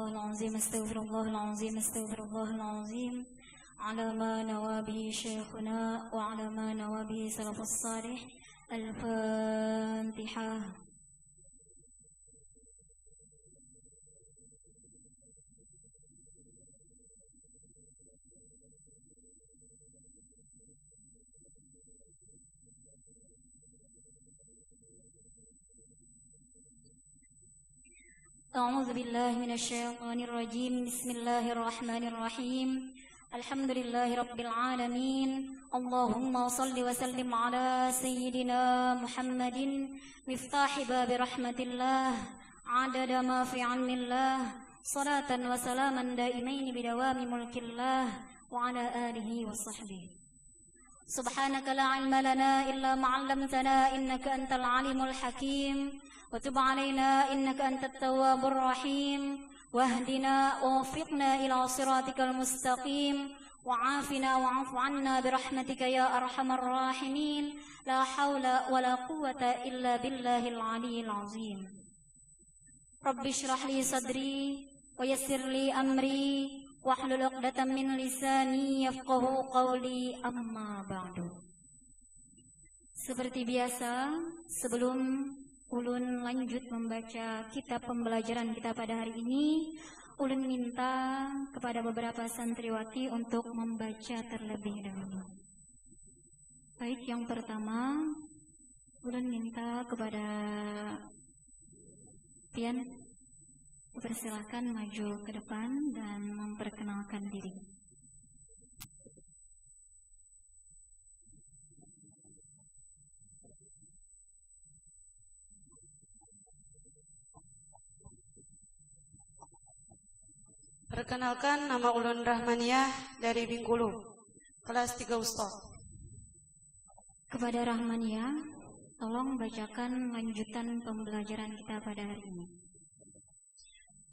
العظيم استغفر الله العظيم استغفر الله العظيم على ما نوى به شيخنا وعلى ما نوى به سلف الصالح. الفاتحة. أعوذ بالله من الشيطان الرجيم. بسم الله الرحمن الرحيم. الحمد لله رب العالمين. اللهم صل وسلم على سيدنا محمد مفتاح باب رحمة الله عدد ما في علم الله صلاة وسلاما دائمين بدوام ملك الله وعلى آله وصحبه. سبحانك لا علم لنا إلا ما علمتنا إنك أنت العليم الحكيم وتب علينا إنك أنت التواب الرحيم واهدنا ووفقنا إلى صراطك المستقيم وعافنا واعف عنا برحمتك يا أرحم الراحمين. لا حول ولا قوة إلا بالله العلي العظيم. رب اشرح لي صدري ويسر لي أمري واحلل عقدة من لساني يفقهوا قولي أما بعد. Seperti biasa, sebelum Ulun lanjut membaca kitab pembelajaran kita pada hari ini, Ulun minta kepada beberapa santriwati untuk membaca terlebih dahulu. Baik, yang pertama Ulun minta kepada Pian dipersilakan maju ke depan dan memperkenalkan diri. Perkenalkan, nama Ulun Rahmaniah dari Bengkulu, kelas 3 Ustaz. Kepada Rahmaniah, tolong bacakan lanjutan pembelajaran kita pada hari ini.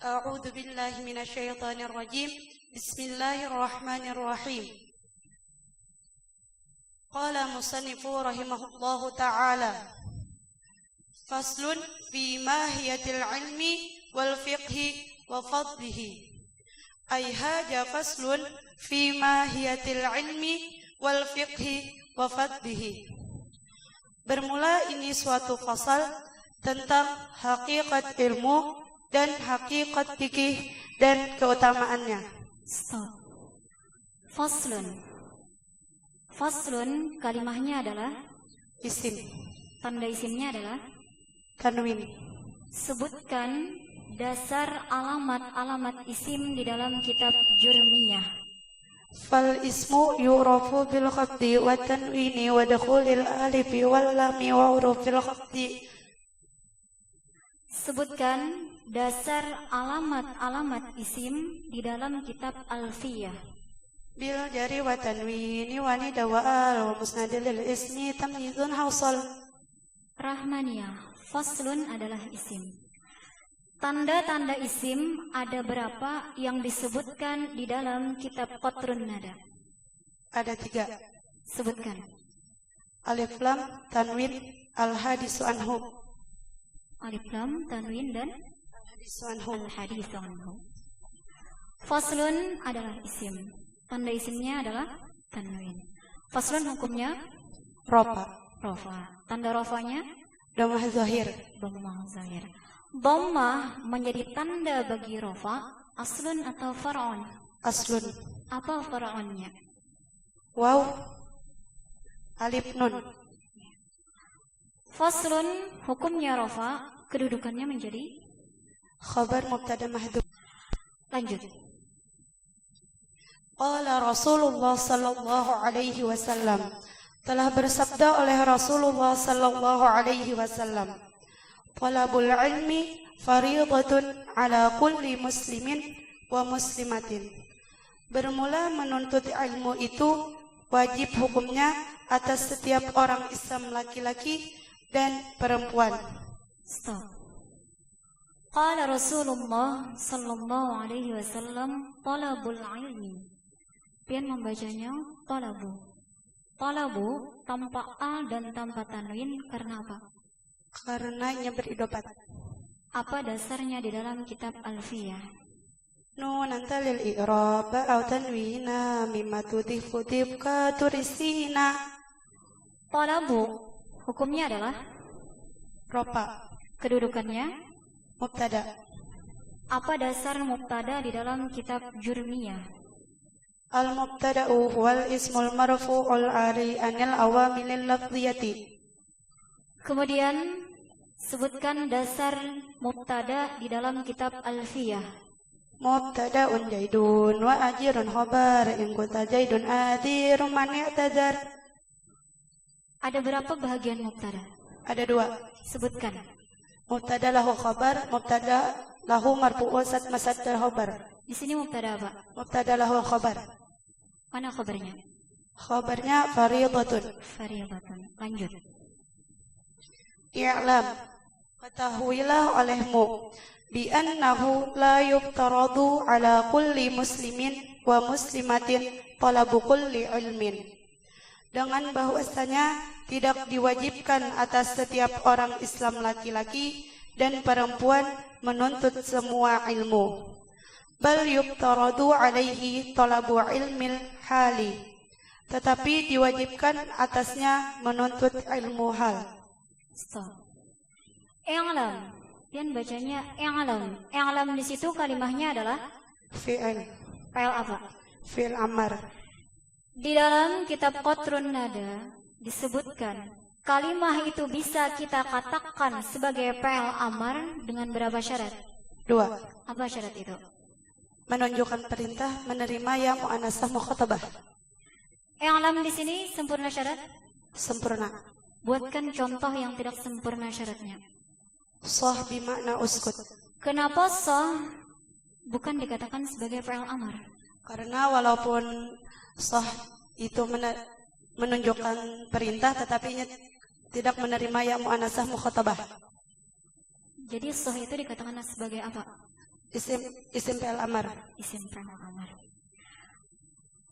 A'udzu billahi minasyaitonir rajim. Bismillahirrahmanirrahim. Qala musannifu rahimahullahu ta'ala. Faslun fi mahiyatil ilmi wal fiqhi wa fadlihi. Ay hadha faslun fi mahiyatil ilmi wal fiqhi wa fadlihi. Bermula ini suatu fasal tentang hakikat ilmu dan hakikat fikih dan keutamaannya. Stop. Faslun. Faslun kalimahnya adalah Isim. Tanda isimnya adalah Tanwin. Sebutkan dasar alamat-alamat isim di dalam kitab Jurmiyah. Fal ismu yu'rafu bil khafdi wa tanwini wa dukhulil alifi wal lami wa hurufil khafdi. Sebutkan dasar alamat-alamat isim di dalam kitab Alfiyah. Bil jari wa tanwini wa nida wa al wa musnadil ismi tamyizun hawsal. Rahmaniyah, faslun adalah isim. Tanda-tanda isim ada berapa yang disebutkan di dalam kitab Qatrun Nada? Ada 3. Sebutkan. Alif lam tanwin al hadisu anhu. Alif lam tanwin dan Al hadisu anhu. al-haditsu anhu. Faslun adalah isim. Tanda isimnya adalah tanwin. Faslun hukumnya Rofa. rofa. Tanda rofanya Dhammah zahir. dhammah zahir. Dhammah menjadi tanda bagi rofa aslun atau far'un? Aslun. Apa far'unnya? Waw. Alif nun. Faslun hukumnya rofa, kedudukannya menjadi Khabar mubtada mahdhuf. lanjut. Qala Rasulullah sallallahu alaihi wasallam. Telah bersabda oleh Rasulullah sallallahu alaihi wasallam, talabul ilmi fariidatun ala kulli muslimin wa muslimatin. Bermula menuntut ilmu itu wajib hukumnya atas setiap orang Islam laki-laki dan perempuan. Stop. Qala Rasulullah sallallahu alaihi wasallam talabul ilmi. Pian membacanya talabu. Talabu tanpa al dan tanpa tanwin karena apa? Karenanya beridopat. Apa dasarnya di dalam kitab Alfiyah? nunan talil i'rab au tanwina mimma tudhifu tibka turisina. Talabu hukumnya adalah Ropa kedudukannya. mubtada. Apa dasar mubtada di dalam kitab Jurmiyah? Al-mubtada'u huwal ismul marfu'ul ari anil awamilil lafziyati. Kemudian sebutkan dasar mubtada di dalam kitab Alfiyah. Mubtada'un jaidun wa ajirun khabar in kunta jaidun adirun man i'tazar. Ada berapa bahagian mubtada? Ada 2. Sebutkan. Mubtada lahu khabar, mubtada lahu marfu'un masdar khabar. Di sini mubtada apa? Mubtada lahu khabar. Mana khabarnya? Khabarnya fariidatun. Fariidatun. Lanjut. I'lam, ketahuilah olehmu bi annahu la yuftaradu ala kulli muslimin wa muslimatin talabu kulli ilmin. Dengan bahwasanya tidak diwajibkan atas setiap orang Islam laki-laki dan perempuan menuntut semua ilmu. Bal yuftaradu alaihi talabu ilmil hali. Tetapi diwajibkan atasnya menuntut ilmu hal. Stop. I'lam. Pian bacanya i'lam. I'lam di situ kalimahnya adalah Fi'il. fa'il apa? Fi'il amar. Di dalam kitab Qatrun Nada disebutkan kalimah itu bisa kita katakan sebagai fa'il amar dengan berapa syarat? 2. Apa syarat itu? Menunjukkan perintah menerima ya mu'anasah mukhatabah. I'lam di sini sempurna syarat? Sempurna. Buatkan contoh yang tidak sempurna syaratnya. Shah bimakna uskut. Kenapa sah bukan dikatakan sebagai fa'il amar? Karena walaupun shah itu menunjukkan perintah tetapi tidak menerima ya mu'anasah mukhatabah. Jadi sah itu dikatakan sebagai apa? Isim fi'il amar. Isim fa'il amar.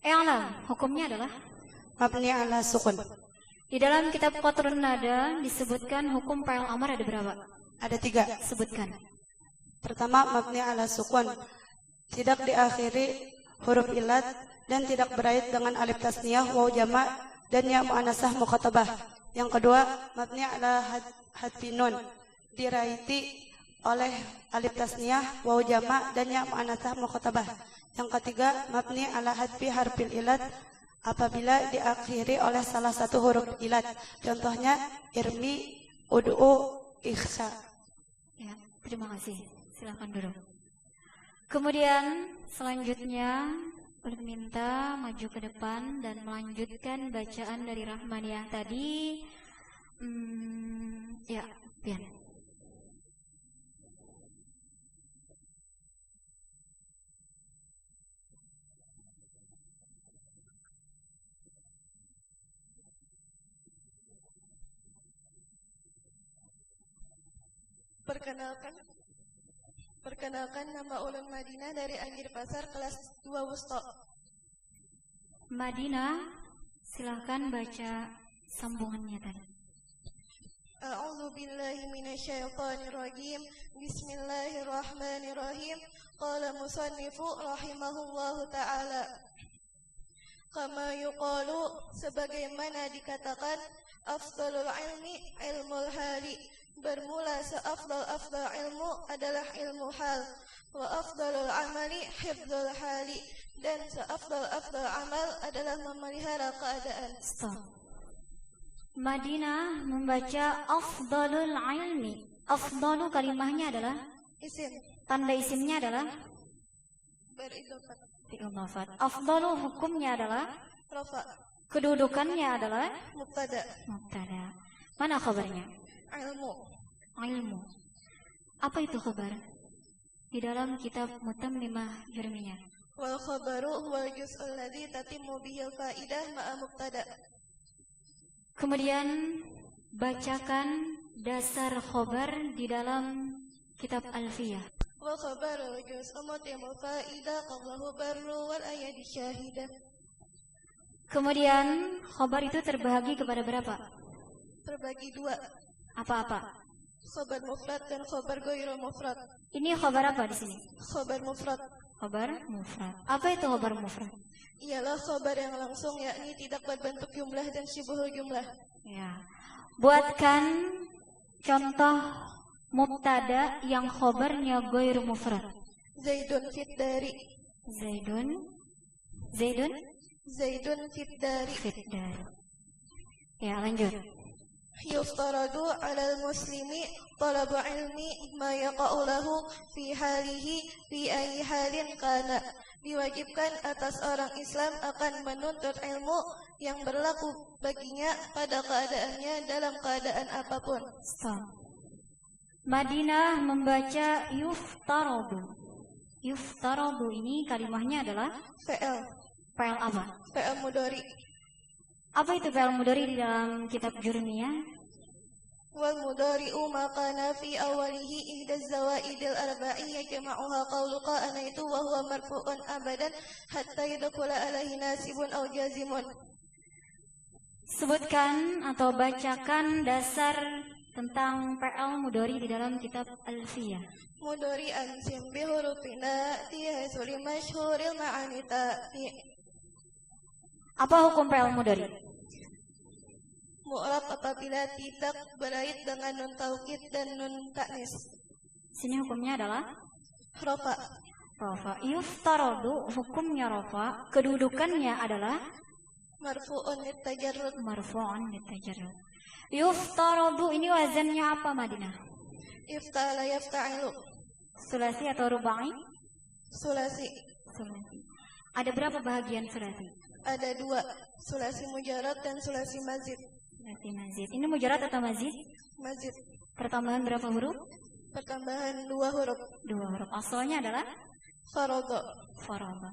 I'lam hukumnya adalah Mabni ala sukun. di dalam kitab Qatrun Nada disebutkan hukum fa'il amar ada berapa? Ada 3. Sebutkan. Pertama, mabni ala sukun, tidak diakhiri huruf ilat dan tidak beraid dengan alif tasniyah, waw jama' dan ya mu'anasah mukhatabah. Yang kedua, mabni ala hadfi nun, diraiti oleh alif tasniyah, waw jama' dan ya mu'anasah mukhatabah. Yang ketiga, mabni ala hadfi harfil ilat apabila diakhiri oleh salah satu huruf ilat. Contohnya irmi, ud'u, ikhsa. Ya, terima kasih. Silakan duduk. Kemudian selanjutnya boleh minta maju ke depan dan melanjutkan bacaan dari Rahmaniyah tadi. Ya, Pian. Perkenalkan nama ulun Madinah dari Anggir Pasar kelas 2 Wusto. Madinah, silahkan baca sambungannya tadi. A'udzu billahi minasyaitonir rajim. Bismillahirrahmanirrahim. Qala musannifu rahimahullahu taala. Kama yuqalu, sebagaimana dikatakan, afdalul ilmi ilmul hali. Bermula seafdal-afdal ilmu adalah ilmu hal. Wa afdalul amali hifdzul hali. Dan seafdal-afdal amal adalah memelihara keadaan. Stop. Madinah membaca afdalul ilmi. Afdalu kalimahnya adalah Isim. tanda isimnya adalah Beridofat. diidhafat. Afdalu hukumnya adalah Rafa. kedudukannya adalah Mubtada. mubtada. Mana khabarnya? Ilmu. Ilmu. Apa itu khabar? Di dalam kitab Mutammimah Jurmiyah. Wal khabaru huwal juz'ul ladzi tatimmu bihil faidah ma'a mubtada. Kemudian bacakan dasar khabar di dalam kitab Alfiyah. Wa khabaru juz'u mutimul faidah qablahu barru wal ayadi syahidah. Kemudian khabar itu terbagi kepada berapa? Terbagi 2. Apa-apa? Khabar mufrad dan khabar ghairu mufrad. Ini khabar apa di sini? Khabar mufrad. Khabar mufrad. Apa itu khabar mufrad? Ialah khabar yang langsung, yakni tidak berbentuk jumlah dan syibhul jumlah. Ya. Buatkan contoh mubtada yang khabarnya ghairu mufrad. Zaidun fit dari. Zaidun fit dari. Ya, lanjut. Yuftaradu 'alal muslimi talabu ilmi ma yaqa'u lahu fi halihi fi ayyi halin kana. Diwajibkan atas orang Islam akan menuntut ilmu yang berlaku baginya pada keadaannya dalam keadaan apapun. Stop. Madinah membaca yuftaradu. Yuftaradu ini kalimahnya adalah Fi'il. fi'il apa? Fi'il mudhari. Apa itu fi'il mudhari di dalam kitab Jurmiyah? Wal mudhari'u ma kana fi awalihi ihda zawaidil arba'i yajma'uha qawluka anaitu wa huwa marfu'un abadan hatta yadkhula alaihi nasibun aw jazimun. Sebutkan atau bacakan dasar tentang fi'il mudhari di dalam kitab Alfiyah. Mudhari ansim bi hurufina tihasuli masyhuril ma'ani ta'ti. Apa hukum fi'il mudhari? Mu'rab apabila tidak berait dengan nun taukid dan nun ta'nis. Sini hukumnya adalah Rafa. rafa. Yuftaradu hukumnya rafa, kedudukannya adalah Marfu'un litajarrud. marfu'an litajarrud. Yuftaradu ini wazannya apa Madinah? Ifta'ala yafta'ilu. Sulasi atau rubai? Sulasi. Sulasi. Ada berapa bahagian sulasi? Ada 2, sulasi mujarad dan sulasi mazid. Sulasi mazid. Ini mujarad atau mazid? Mazid. Pertambahan berapa huruf? Pertambahan 2 huruf. 2 huruf. Asalnya adalah Faradha. farada.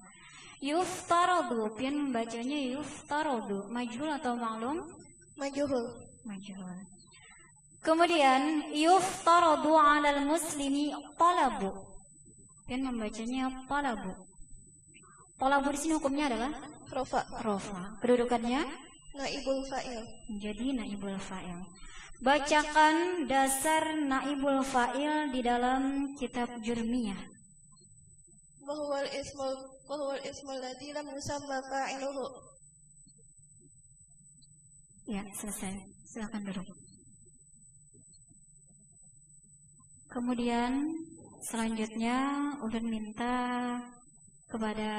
Yuftaradu, pian membacanya yuftaradu. Majhul atau ma'lum? Majhul. Majhul. Kemudian yuftaradu 'alal muslimi talabu. Pian membacanya talabu. Talabu di sini hukumnya adalah Rafa. rafa. Kedudukannya Naibul fa'il. menjadi naibul fa'il. Bacakan dasar naibul fa'il di dalam kitab Jurmiyah. Wahuwal ismul ladzi lam yusamma fa'iluhu. Ya, selesai. Silakan duduk. Kemudian selanjutnya ulun minta kepada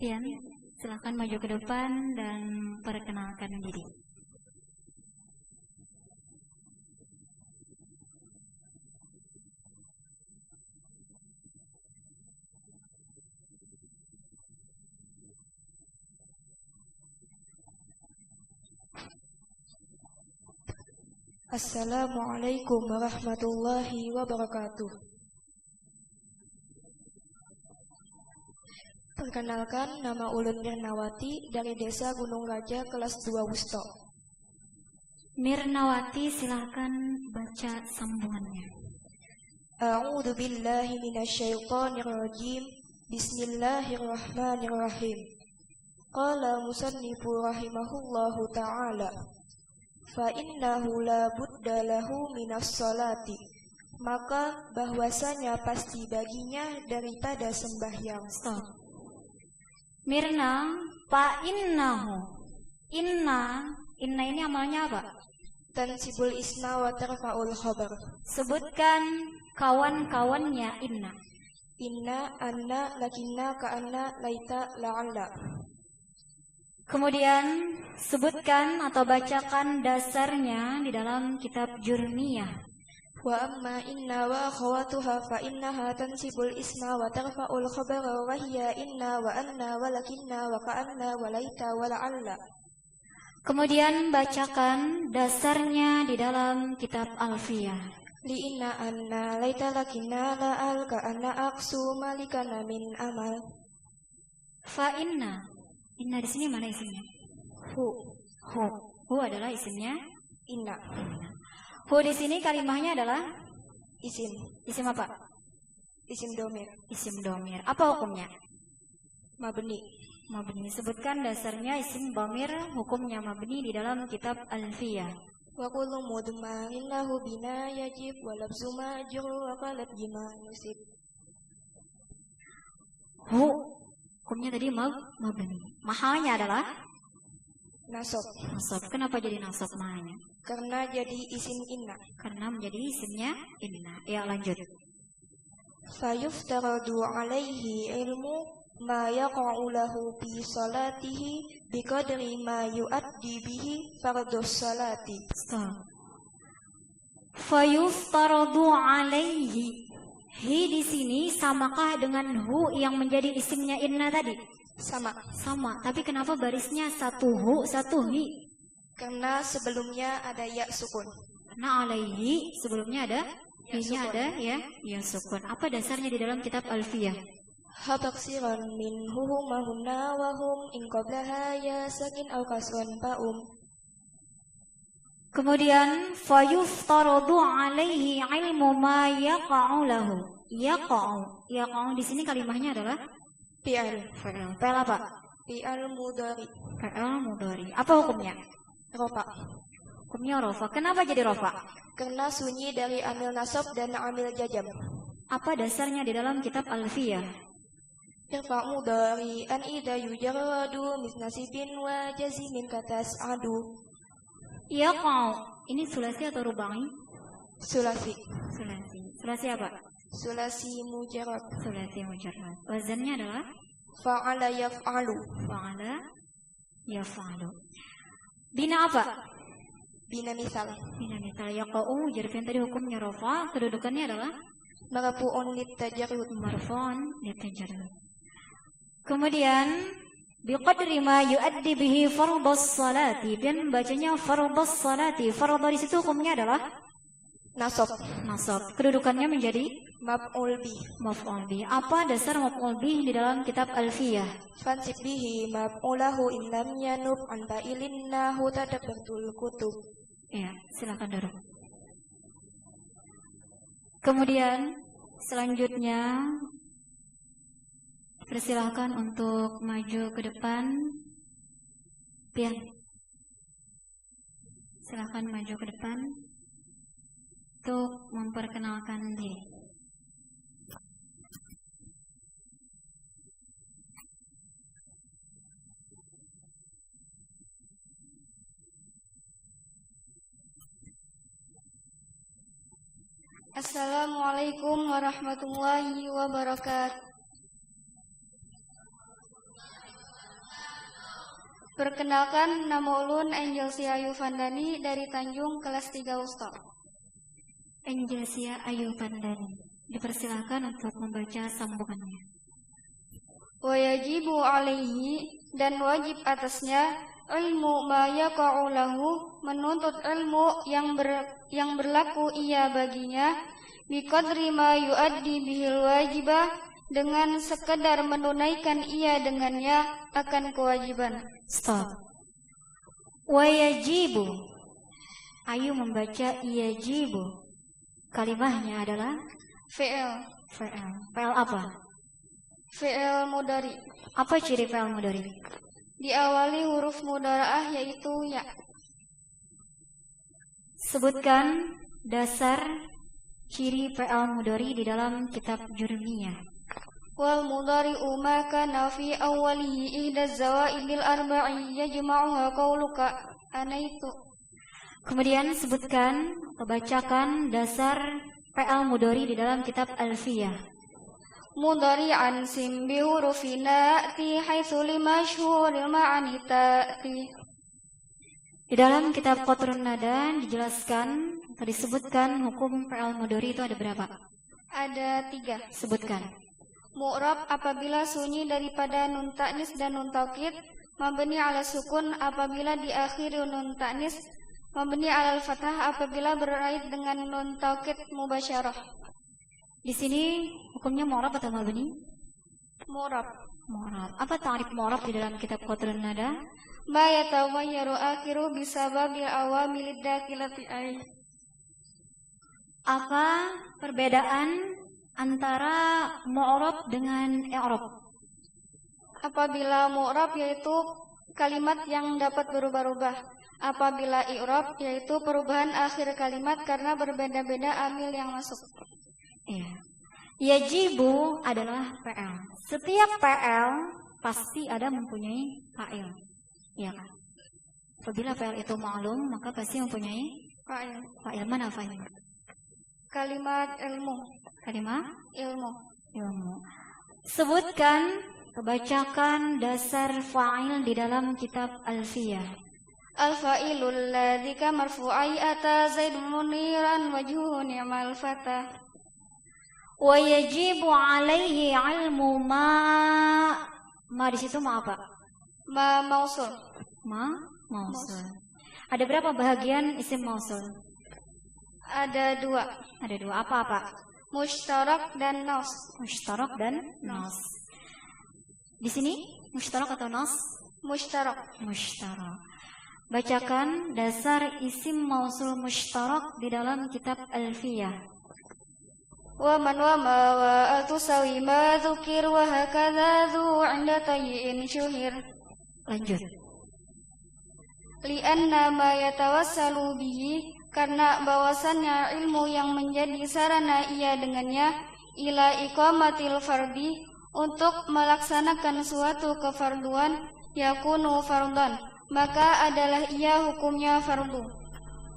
Pian, silakan maju ke depan dan perkenalkan diri. Assalamualaikum warahmatullahi wabarakatuh. Perkenalkan, nama ulun Mirnawati dari Desa Gunung Raja kelas 2 Wusto. Mirnawati, silakan baca sambungannya. A'udzu billahi minasyaitonir rajim. Bismillahirrahmanirrahim. Qala musannifu rahimahullahu ta'ala. Fa innahu la budda lahu minas salati. Maka bahwasanya pasti baginya daripada sembahyang. Stop. Mirna, fa innahu. Inna ini amalnya apa? Tansibul isna wa tarfa'ul khabar. Sebutkan kawan-kawannya inna. Inna, anna, lakinna, ka'anna, laita, la'alla. Kemudian sebutkan atau bacakan dasarnya di dalam kitab Jurmiyah. Wa amma inna wa akhawatuha fa innaha tansibul isma wa tarfa'ul khabara wa hiya inna wa anna wa lakinna wa ka'anna wa laita wa la'alla. Kemudian bacakan dasarnya di dalam kitab Alfiyah. Li inna anna laita lakinna la'al ka'anna aqsu malikana min amal. Fa inna di sini mana isimnya? Hu Adalah isimnya inna. Hu di sini kalimahnya adalah Isim apa? Isim domir. Isim domir. Apa hukumnya? Mabni. Sebutkan dasarnya isim domir, hukumnya mabni di dalam kitab Alfiyah. wa kullu mudmarin lahu bina yajib wa labzu majru wa qalab jima yusib. Hu, hukumnya tadi mabni. Mahalnya adalah Nasab, nasab. Kenapa jadi nasab mahalnya? karena jadi isim inna. Karena menjadi isimnya inna. Ya, lanjut. Fayuftaradu alaihi ilmu ma yaqa'u lahu fi salatihi biqadri ma yu'addi bihi fardhus salati. Stop. Fayuftaradu alaihi. Hi di sini samakah dengan hu yang menjadi isimnya inna tadi? Sama, Sama. Tapi kenapa barisnya satu hu, satu hi? karena sebelumnya ada ya sukun. Karena alaihi sebelumnya ada Ya hi-nya sukun. ada ya sukun. Apa dasarnya di dalam kitab Alfiyah? Hataksiran minhu mahunna wa hum in qablaha ya sakin aw kasran fa'um. Kemudian fayuftaradu alaihi ilmu ma yaqa'u lahu. Yaqa'u di sini kalimahnya adalah Fi'al, fi'il. Fi'il apa? fi'al mudhari, Fi'il mudhari. Apa hukumnya? rofa. Hukumnya rofa. Kenapa jadi rofa? Karena sunyi dari amil nasab dan amil jajam. Apa dasarnya di dalam kitab Alfiyah? Irfa mudhari an idza yujarradu min nasibin wa jazimin katas adu. Yaqa'u. Ini sulasi atau rubai? Sulasi, Sulasi. Sulasi apa? sulasi mujarrad. Sulasi mujarrad. Wazannya adalah Fa'ala yaf'alu, fa'ala yaf'alu. Bina apa? bina misal. Bina misal yaqa'u. Jadi tadi hukumnya rofa. Kedudukannya adalah Marfu'un litajarrud, marfu'un litajarrud. Kemudian biqadri ma yuaddi bihi fardhus salati. Dan bacanya fardhus salati. Fardhu di situ hukumnya adalah nasab, nasab. Kedudukannya menjadi maf'ul bih. maf'ul bih. Apa dasar maf'ul bih di dalam kitab Alfiyah? Fansib bihi maf'ulahu in lam yanub an fa'ilin nahu tadabbatul kutub. Ya, silakan duduk. Kemudian selanjutnya persilahkan untuk maju ke depan. Pian. Silakan maju ke depan untuk memperkenalkan diri. Assalamualaikum warahmatullahi wabarakatuh. Perkenalkan, nama ulun Angel Siayu Vandani dari Tanjung, kelas 3 Ustaz. Angelsia Ayu Pandani. Dipersilahkan untuk membaca sambungannya. Wa yajibu alaihi, dan wajib atasnya, ilmu ma yaqa'u lahu, menuntut ilmu yang berlaku ia baginya, biqadri ma yuaddi bihil wajibah, dengan sekedar menunaikan ia dengannya akan kewajiban. Stop. Wa yajibu. Ayu membaca yajibu. Kalimahnya adalah Fi'il, fi'il. Fi'il apa? fi'il mudari. Apa ciri fi'il mudhari? Diawali huruf mudaraah yaitu ya. Sebutkan dasar ciri fi'il mudhari di dalam kitab Jurmiyah. Wal mudhari'u ma kana fi awwalihi ihda zawaidil arba'i yajma'uha qauluka anaitu. Kemudian sebutkan atau bacakan dasar fi'il mudhari di dalam kitab Alfiyah. Mudhari'an sim bi hurufi na'ti haitsu li masyhuril ma'ani ta'ti. Di dalam kitab Qatrun Nada dijelaskan atau disebutkan hukum fi'il mudhari itu ada berapa? Ada 3. Sebutkan. Mu'rab apabila sunyi daripada nun ta'nis dan nun taukid, mabni ala sukun apabila diakhiri nun ta'nis, mabni ala fathah apabila berait dengan nun taukid mubasyarah. Di sini hukumnya mu'rab atau mabni? Mu'rab. Mu'rab. Apa ta'rif mu'rab di dalam kitab Qatrun Nada? Ma yatawayyaru akhiru bisababil awamilid dakilati ai. Apa perbedaan antara mu'rab dengan i'rab? Apabila mu'rab yaitu Kalimat yang dapat berubah-ubah apabila i'rab yaitu perubahan akhir kalimat karena berbeda-beda amil yang masuk. Iya. Yajibu adalah PL. Setiap PL pasti ada mempunyai fa'il. Iya kan? Apabila PL itu ma'lum maka pasti mempunyai Fa'il. fa'il. Mana fa'il? Kalimat ilmu. Kalimat Ilmu. ilmu. Sebutkan, bacakan dasar fa'il di dalam kitab Alfiyah. Al-fa'ilul ladzika marfu'ai ata Zaidun muniran wajhuhu ni'mal fata. Wa yajibu alaihi ilmu ma di situ ma apa? Ma mausul. Mausul. Ada berapa bahagian isim mausul? Ada dua. Ada dua. Apa-apa? Mushtarak dan nas. Mushtarak dan nas. Di sini mushtarak atau nas? Mushtarak. Mushtarak. Bacakan dasar isim mausul mushtarak di dalam kitab Alfiyah. Wa man wa ma wa tusawi ma dzukir wa hakadza dzu 'inda tayyin syuhir. Lanjut. Li'anna ma yatawassalu bihi, karena bahwasannya ilmu yang menjadi sarana ia dengannya ila iqamatil fardi, untuk melaksanakan suatu kefarduan, yakunu fardhan, maka adalah ia hukumnya fardu.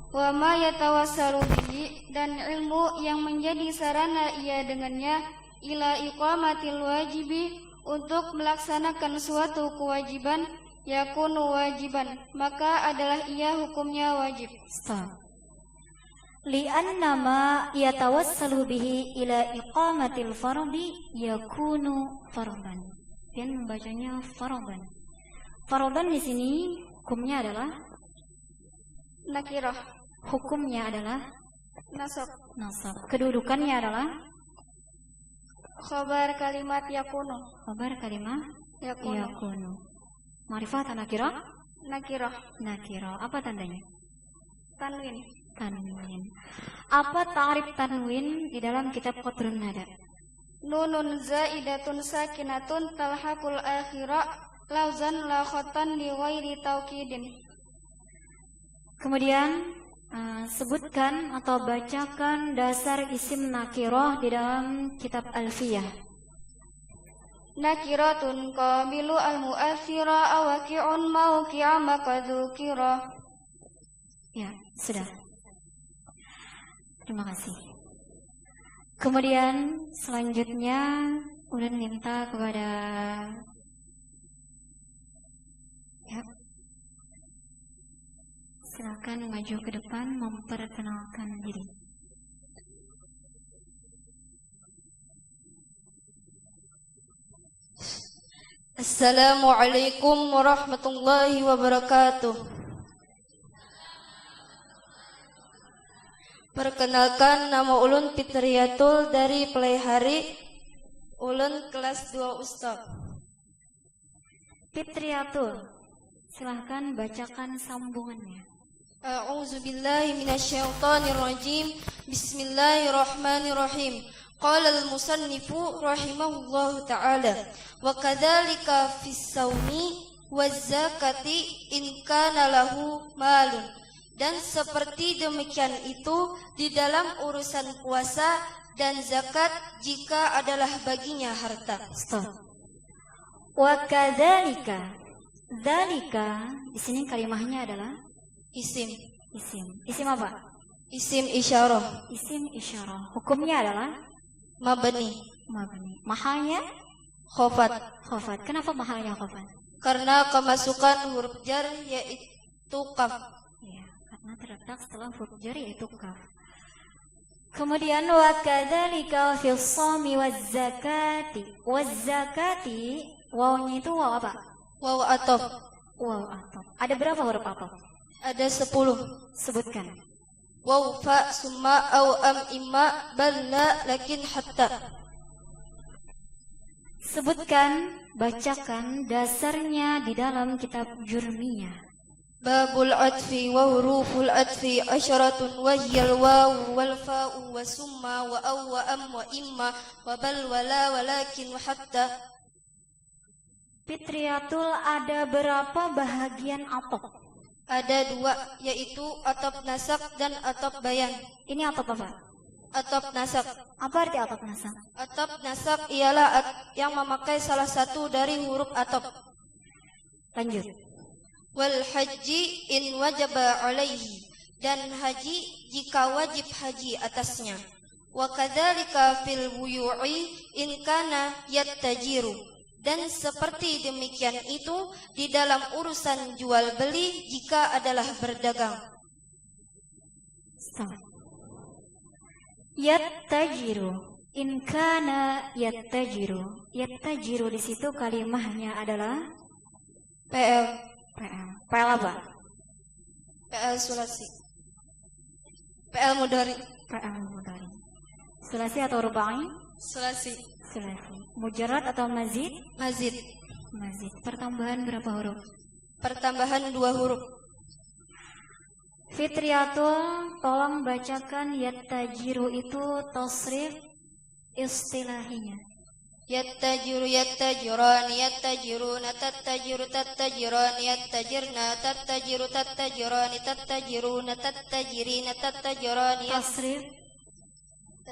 Wa ma yatawassalu bihi, dan ilmu yang menjadi sarana ia dengannya ila iqamatil wajibi, untuk melaksanakan suatu kewajiban, yakunu wajiban, maka adalah ia hukumnya wajib. Stop. Li'anna ma yatawassalu bihi ila iqamatil fardi yakunu fardan. Dan membacanya fardan. Fardan di sini hukumnya adalah Nakirah. hukumnya adalah Nasab. nasab. Kedudukannya adalah Khabar kalimat yakunu. khabar kalimat Yakunu. yakunu. Ma'rifat nakirah? Nakirah. Nakirah. Apa tandanya? Tanwin. Tanwin. Apa ta'rif tanwin di dalam kitab Qatrun Nada? Nunun zaidatun sakinatun talhaqul akhira lauzan la khatan li ghairi taukidin. Kemudian sebutkan atau bacakan dasar isim nakirah di dalam kitab Alfiyah. Nakiratun qabilu al-mu'athira awaqi'un mawqi'a maqadzukira. Ya, sudah. Terima kasih. Kemudian selanjutnya Ulun minta kepada silakan maju ke depan memperkenalkan diri. Assalamualaikum warahmatullahi wabarakatuh. Perkenalkan, nama ulun Fitriyatul dari Pelaihari. Ulun kelas 2 Ustaz. Fitriyatul, silahkan bacakan sambungannya. A'udzubillahi minasyaitonirrajim. Bismillahirrahmanirrahim. Qala al-musannifu rahimahullahu ta'ala, wa kadzalika fis saumi waz zakati in kana lahu malun. Dan seperti demikian itu di dalam urusan puasa dan zakat jika adalah baginya harta. Stop. Wa kadzalika. Dzalika di sini kalimahnya adalah Isim. Isim apa? Isim isyarah. Isim isyarah. Hukumnya adalah Mabni. Mahalnya Khofat. khafat. Kenapa mahalnya khafat? Karena kemasukan huruf jar yaitu kaf. Ya, karena terletak setelah huruf jar yaitu kaf. Kemudian wa kadzalika fis shaumi waz zakati. Waz zakati wawnya itu waw apa? Waw atof. Waw ataf. Ada berapa huruf ataf? Ada 10. Sebutkan. Waw fa summa aw am imma bal la lakin hatta. Sebutkan, bacakan dasarnya di dalam kitab Jurmiyah. Babul atfi wa huruful atfi asyaratun wa hiyal waw wal fa'u wa summa wa aw wa am wa imma wa bal wa la walakin wa hatta. Fitriyatul, ada berapa bahagian atop? Ada 2, yaitu atop nasak dan atop bayan. Ini atop apa? Atop nasak. Apa arti atop nasak? Atop nasak ialah yang memakai salah satu dari huruf atop. Lanjut. Wal haji in wajaba alaihi, dan haji jika wajib haji atasnya. Wa kadzalika fil buyu'i in kana yattajiru, dan seperti demikian itu di dalam urusan jual beli jika adalah berdagang. Stop. Yattajiru, in kana yattajiru. Yattajiru di situ kalimahnya adalah PL. PL apa? PL sulasi. PL mudhari. PL mudhari. Sulasi atau rubai? Sulasi. Sulasi. Mujarrad atau mazid? Mazid. Mazid. Pertambahan berapa huruf? Pertambahan 2 huruf. Fitriyatul, tolong bacakan yattajiru itu tasrif istilahinya. Yattajiru yattajirani yattajiruna tattajiru tattajirani yattajirna tattajiru tattajirani tattajiruna tattajirina tattajirani. Tasrif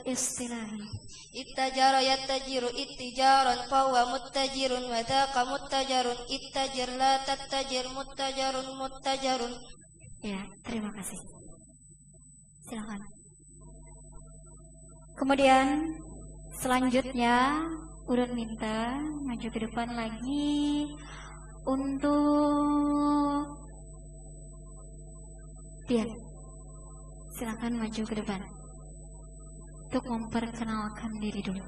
istilahi. Ittajara yattajiru ittijaran fahuwa muttajirun wa dhaka muttajarun ittajir la tattajir muttajarun muttajarun. Ya, terima kasih. Silakan. Kemudian selanjutnya Urun minta maju ke depan lagi untuk Tian. Silakan maju ke depan untuk memperkenalkan diri dulu.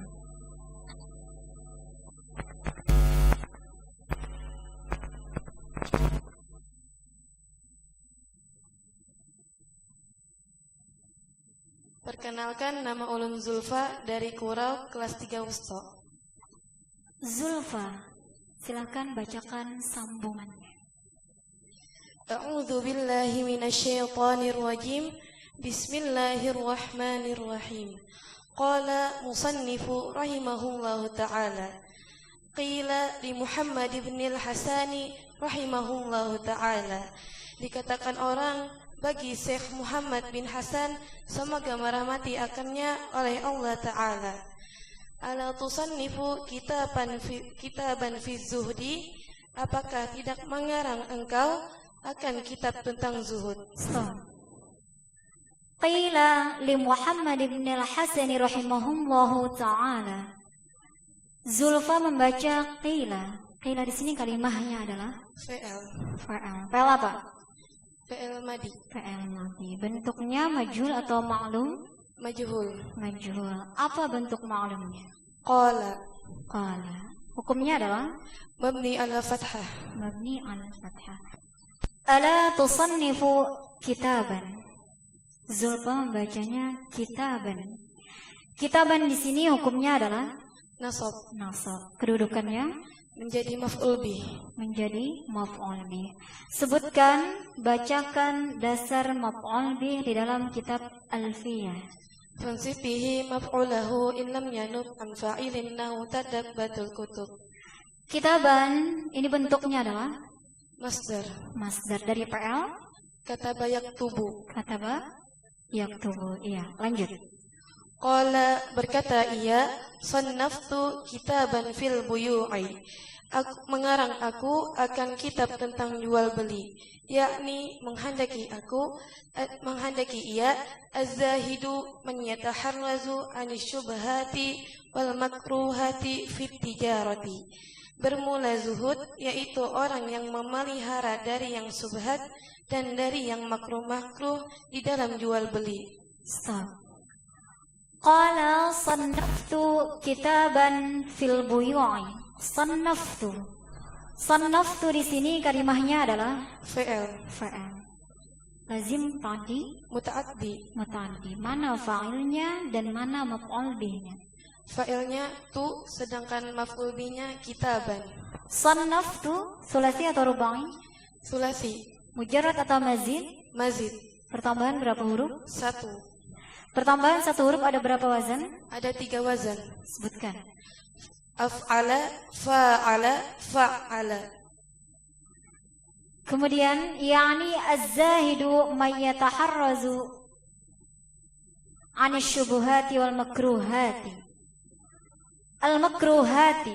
Perkenalkan, nama ulun Zulfa dari Kurau kelas 3 Wusto. Zulfa, silakan bacakan sambungannya. A'udzu billahi minasyaitonir rajim. Bismillahirrahmanirrahim. Qala musannifu rahimahullahu ta'ala. Qila li Muhammad ibn al-Hasani rahimahullahu ta'ala. Dikatakan orang bagi Syekh Muhammad bin Hasan, semoga merahmati akannya oleh Allah Ta'ala. Ala tusannifu kitaban fi zuhdi, apakah tidak mengarang engkau akan kitab tentang zuhud? Stop. Qila li Muhammad ibn al-Hasan rahimahullahu ta'ala. Zulfa membaca qila. Qila di sini kalimahnya adalah Fi'il. Fi'il apa? Fi'il madi. Fi'il madi. Bentuknya majhul atau ma'lum? Majhul. Majhul. Apa bentuk ma'lumnya? Qala. Qala. Hukumnya adalah Mabni ala fathah. mabni ala fathah. Ala tusannifu kitaban. Zulfa membacanya kitaban. Kitaban di sini hukumnya adalah Nasab. nasab. Kedudukannya Menjadi maf'ul bih. menjadi maf'ul bih. Sebutkan, bacakan dasar maf'ul bih di dalam kitab Alfiyah. Fansib bihi maf'ulahu in lam yanub an fa'ilin nahu tadabbatul kutub. Kitaban ini bentuknya adalah Masdar. masdar dari PL. Kataba yaktubu. Kataba yaktubu. Iya, lanjut. Qala, berkata ia, sannaftu kitaban fil buyu'i. Mengarang aku akan kitab tentang jual beli, yakni menghendaki ia az-zahidu man yataharrazu anisyubhati wal makruhati fit tijarati. Bermula zuhud, yaitu orang yang memelihara dari yang subhat dan dari yang makruh-makruh di dalam jual beli. Stop. Qala sannaftu kitaban fil buyu'i. Sannaftu. Sannaftu di sini kalimahnya adalah Fi'il. fa'il. Lazim tadi Muta'addi. muta'addi. Mana fa'ilnya dan mana maf'ul bihnya? Fa'ilnya tu, sedangkan maf'ul bihnya kitaban. Sannaftu sulasi atau rubai? Sulasi. Mujarrad atau mazid? Mazid. Pertambahan berapa huruf? 1. Pertambahan 1 huruf ada berapa wazan? Ada 3 wazan. Sebutkan. af'ala, fa'ala, fa'ala. Kemudian yani az-zahidu may yataharrazu 'ani syubuhati wal makruhati. Al-makruhati.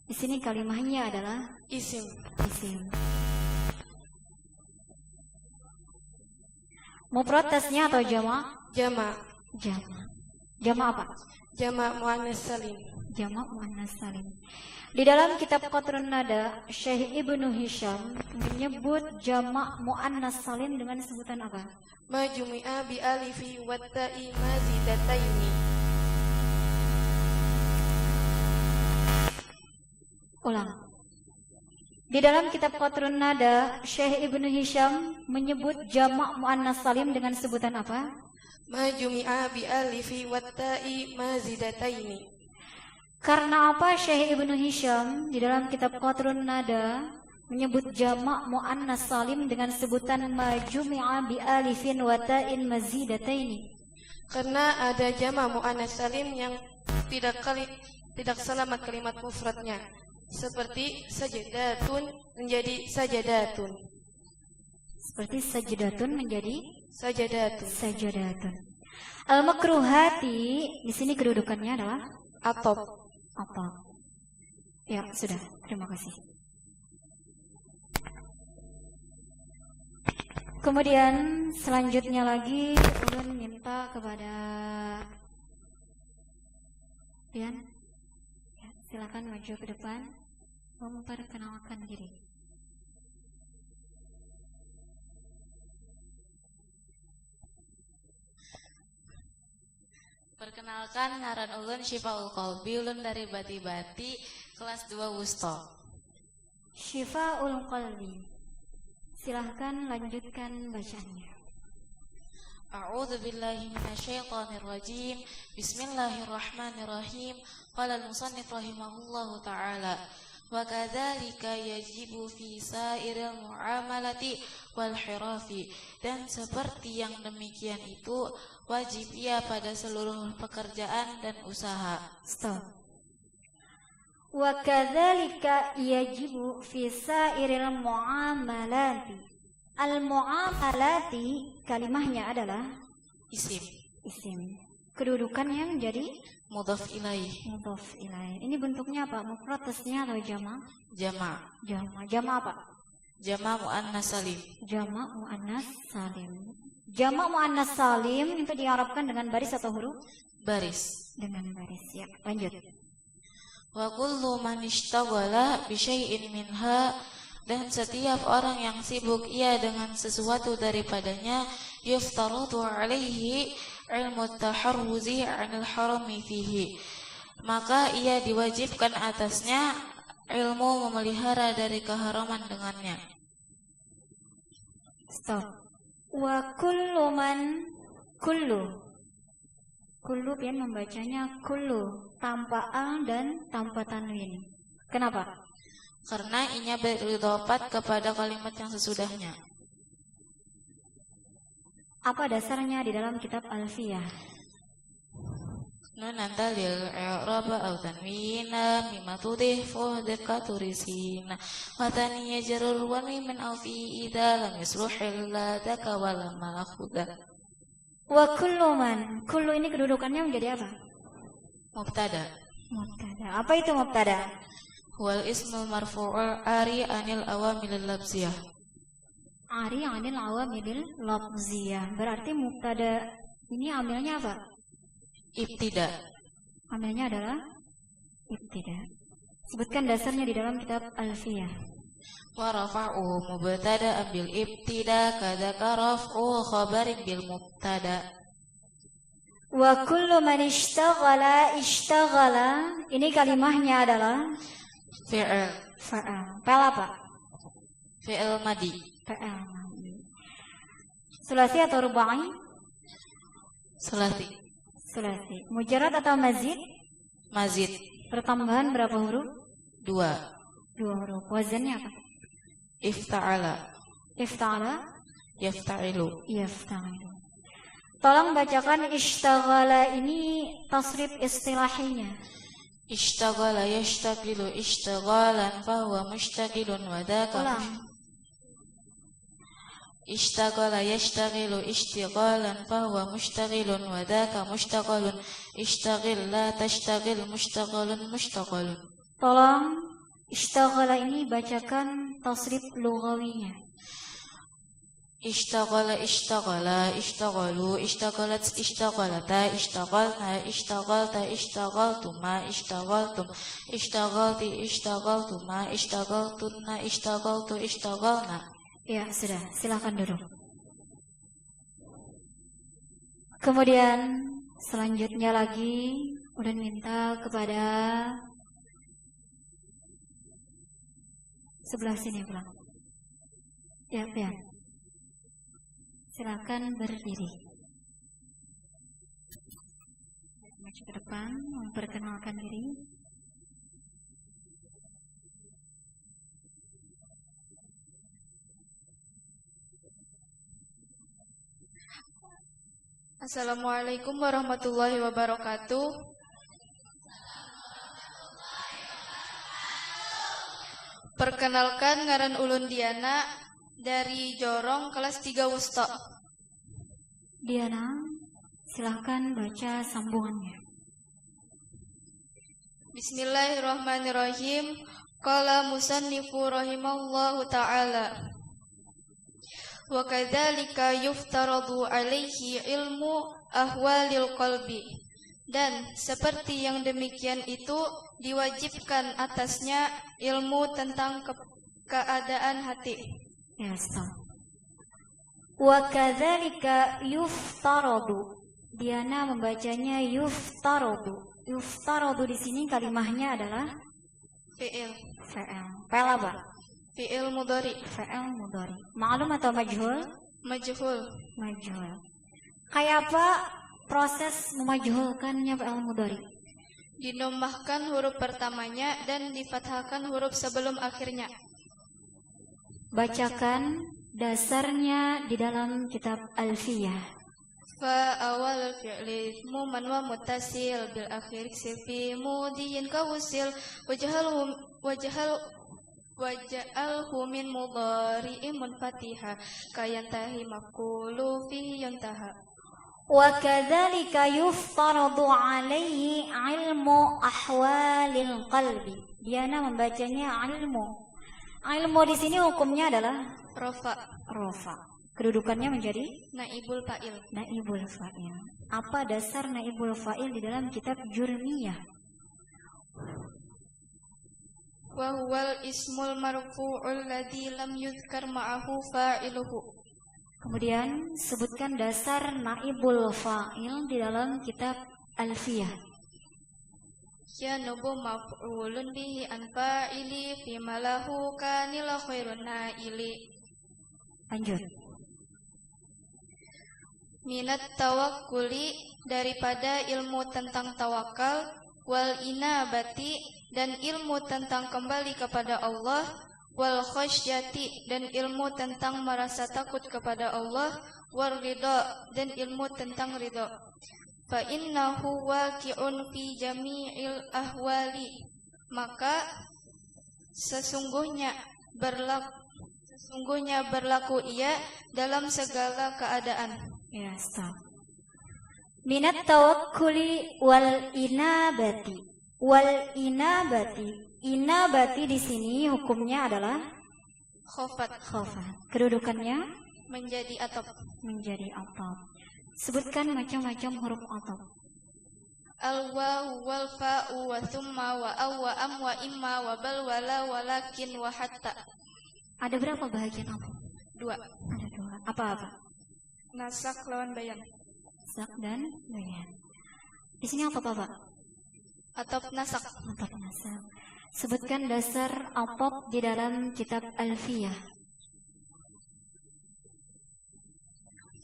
Di sini kalimahnya adalah Isim. isim. Mufradnya atau jama'? Jama'. Jama'. Jama' apa? Jama' muannas salim. Jama' muannas salim. Di dalam kitab Qatrun Nada, Syekh Ibnu Hisham menyebut jama' muannas salim dengan sebutan apa? Ma jumi'a bi alifi wa ta'i mazidataini. Ulang. Di dalam kitab Qatrun Nada, Syekh Ibnu Hisham menyebut jama' muannas salim dengan sebutan apa? Ma jumi'a bi alifi wa ta'i mazidataini. Karena apa Syekh Ibnu Hisham di dalam kitab Qatrun Nada menyebut jama' muannas salim dengan sebutan majumi'a bi alifin wa ta'in mazidataini? Karena ada jama' muannas salim yang tidak selamat kalimat mufradnya. Seperti sajadatun menjadi sajadatun. Seperti sajadatun menjadi Sajadatun. sajadatun. Al-makruhati di sini kedudukannya adalah Atop. apa? Ya, sudah. Terima kasih. Kemudian selanjutnya lagi ulun minta kepada Pian, ya, silakan maju ke depan memperkenalkan diri. Perkenalkan, ngaran ulun Syifaul Qalbi, ulun dari Bati-Bati, kelas 2 Wusto. Syifaul Qalbi. Silahkan lanjutkan bacaannya. A'udzu billahi minasyaitonir rajim. Bismillahirrahmanirrahim. Qala al-musannif rahimahullahu taala, wa kadzalika yajibu fi sa'iril muamalati wal hirafi. Dan seperti yang demikian itu wajib ia pada seluruh pekerjaan dan usaha. Stop. Wa kadzalika yajibu fi sa'iril muamalati. Al-muamalati kalimahnya adalah Isim. isim. Kedudukannya menjadi Mudhaf ilaih. mudhaf ilaih. Ini bentuknya apa? Mufradnya atau jama'? Jama'. Jama'. Jama' apa? Jama' muannas salim. Jama' muannas salim. Jama' muannas salim itu diarabkan dengan baris atau huruf? Baris. Dengan baris. Ya, lanjut. Wa kullu man ishtaghala bi syai'in minha, dan setiap orang yang sibuk ia dengan sesuatu daripadanya, yuftaradu alaihi ilmu taharruzi 'anil harami fihi, maka ia diwajibkan atasnya ilmu memelihara dari keharaman dengannya. Stop. Wa kullu man, kullu pian membacanya kullu tanpa al dan tanpa tanwin. Kenapa? Karena inya beridhofat kepada kalimat yang sesudahnya. Apa dasarnya di dalam kitab Alfiyah? Nun antalil i'raba aw tanwina mimma tudhifu dzakaturisina wa taniya jarul wa min aw fi idza lam yasluhil ladaka wa lam akhudha. Wa kullu man, kullu ini kedudukannya menjadi apa? Mubtada. Mubtada. Apa itu mubtada? Wal ismul marfu'ul ari anil awamilil labziyah. Ari anil awamilil lafziyah. Berarti mubtada ini amilnya apa? Ibtida. Amilnya adalah ibtida. Sebutkan dasarnya di dalam kitab Alfiyah. Wa rafa'u mubtada bil ibtida kadzaka raf'u khabarin bil mubtada. Wa kullu man ishtaghala, ini kalimahnya adalah Fi'il. fa'al. Fa'al apa? Fi'il madi. Fa'al. Sulasi atau rubai? Sulasi. Sulasi. Mujarrad atau mazid? Mazid. Pertambahan berapa huruf? 2. 2 huruf. Wazannya apa? Ifta'ala. Ifta'ala? Yafta'ilu. Yafta'ilu. Tolong bacakan ishtaghala ini tasrif istilahinya. Ishtaghala yashtagilu ishtaghalan fahuwa mushtagilun wa dhaka Ishtaghala yashtaghilu ishtighalan fahuwa mushtagilun wa dhaka mushtaghalun. Ishtaghil la tashtagil mushtaghalun mushtaghalun. Tolong ishtaghala ini bacakan tasrif lughawinya. Ishtaghala ishtaghala ishtaghalu ishtaghalat ishtaghalata ishtaghalna ishtaghalta ishtaghaltuma ishtaghaltum ishtaghalti ishtaghaltuma ishtaghaltunna ishtaghaltu ishtaghalna. Ya, sudah. Silakan duduk. Kemudian selanjutnya lagi udah minta kepada sebelah sini pulang. Ya, ya. Silakan berdiri. Maju ke depan, memperkenalkan diri. Assalamualaikum warahmatullahi wabarakatuh. Perkenalkan, ngaran ulun Diana dari Jorong kelas 3 Wusta. Diana, silahkan baca sambungannya. Bismillahirrahmanirrahim. Qala musannifu rahimahullahu ta'ala. Wa kadzalika yuftaradu alaihi ilmu ahwalil qalbi. Dan seperti yang demikian itu diwajibkan atasnya ilmu tentang keadaan hati. Ya, stop. Wa kadzalika yuftaradu. Diana membacanya yuftaradu. Yuftaradu di sini kalimahnya adalah Fi'il. Fi'il apa? Fi'il mudhari. Fi'il mudhari. Ma'lum atau majhul? Majhul. Majhul. Kayak apa proses memajhulkannya fi'il mudhari? Dinombahkan huruf pertamanya dan difathahkan huruf sebelum akhirnya. Bacakan dasarnya di dalam kitab Alfiyah. Fa awal fi'li muman wa muttasil bil akhir sifi mudiyin kawusil waja'alhu min mudhari'in munfatiha kayantahi maqulu fihi yantaha. Wa kadzalika yuftaradu alaihi ilmu ahwalil qalbi. Diana membacanya ilmu. Ilmu di sini hukumnya adalah rofa. Kedudukannya menjadi naibul fa'il. Naibul fa'il. Apa dasar naibul fa'il di dalam kitab Jurmiyah? Wa huwal ismul marfu'ul ladzi lam yuzkar ma'ahu fa'iluhu. Kemudian sebutkan dasar naibul fa'il di dalam kitab Alfiyah. Ya nubu maf'ulun bihi an fa'ili fi malahu kanil khairun naili. Lanjut. Minat tawakkuli, daripada ilmu tentang tawakal, wal inabati, dan ilmu tentang kembali kepada Allah, wal khasyati, dan ilmu tentang merasa takut kepada Allah, wal ridha, dan ilmu tentang ridha. Fa innahu waqi'un fi jami'il ahwali, maka sesungguhnya berlaku ia dalam segala keadaan. Ya, stop. Minat tawakkuli wal inabati. Wal inabati. Inabati di sini hukumnya adalah Khofat. Kedudukannya menjadi atop. Sebutkan macam-macam huruf atop. Al-wawu wal fa'u wa thumma wa aw wa am wa imma wa bal wa la walakin wa hatta. Ada berapa bahagian atop? 2. Ada 2. Apa-apa? Nasak lawan bayan. Nasak dan bayan. Di sini atop apa? Atop nasak. Atop nasak. Sebutkan dasar atop di dalam kitab Alfiyah.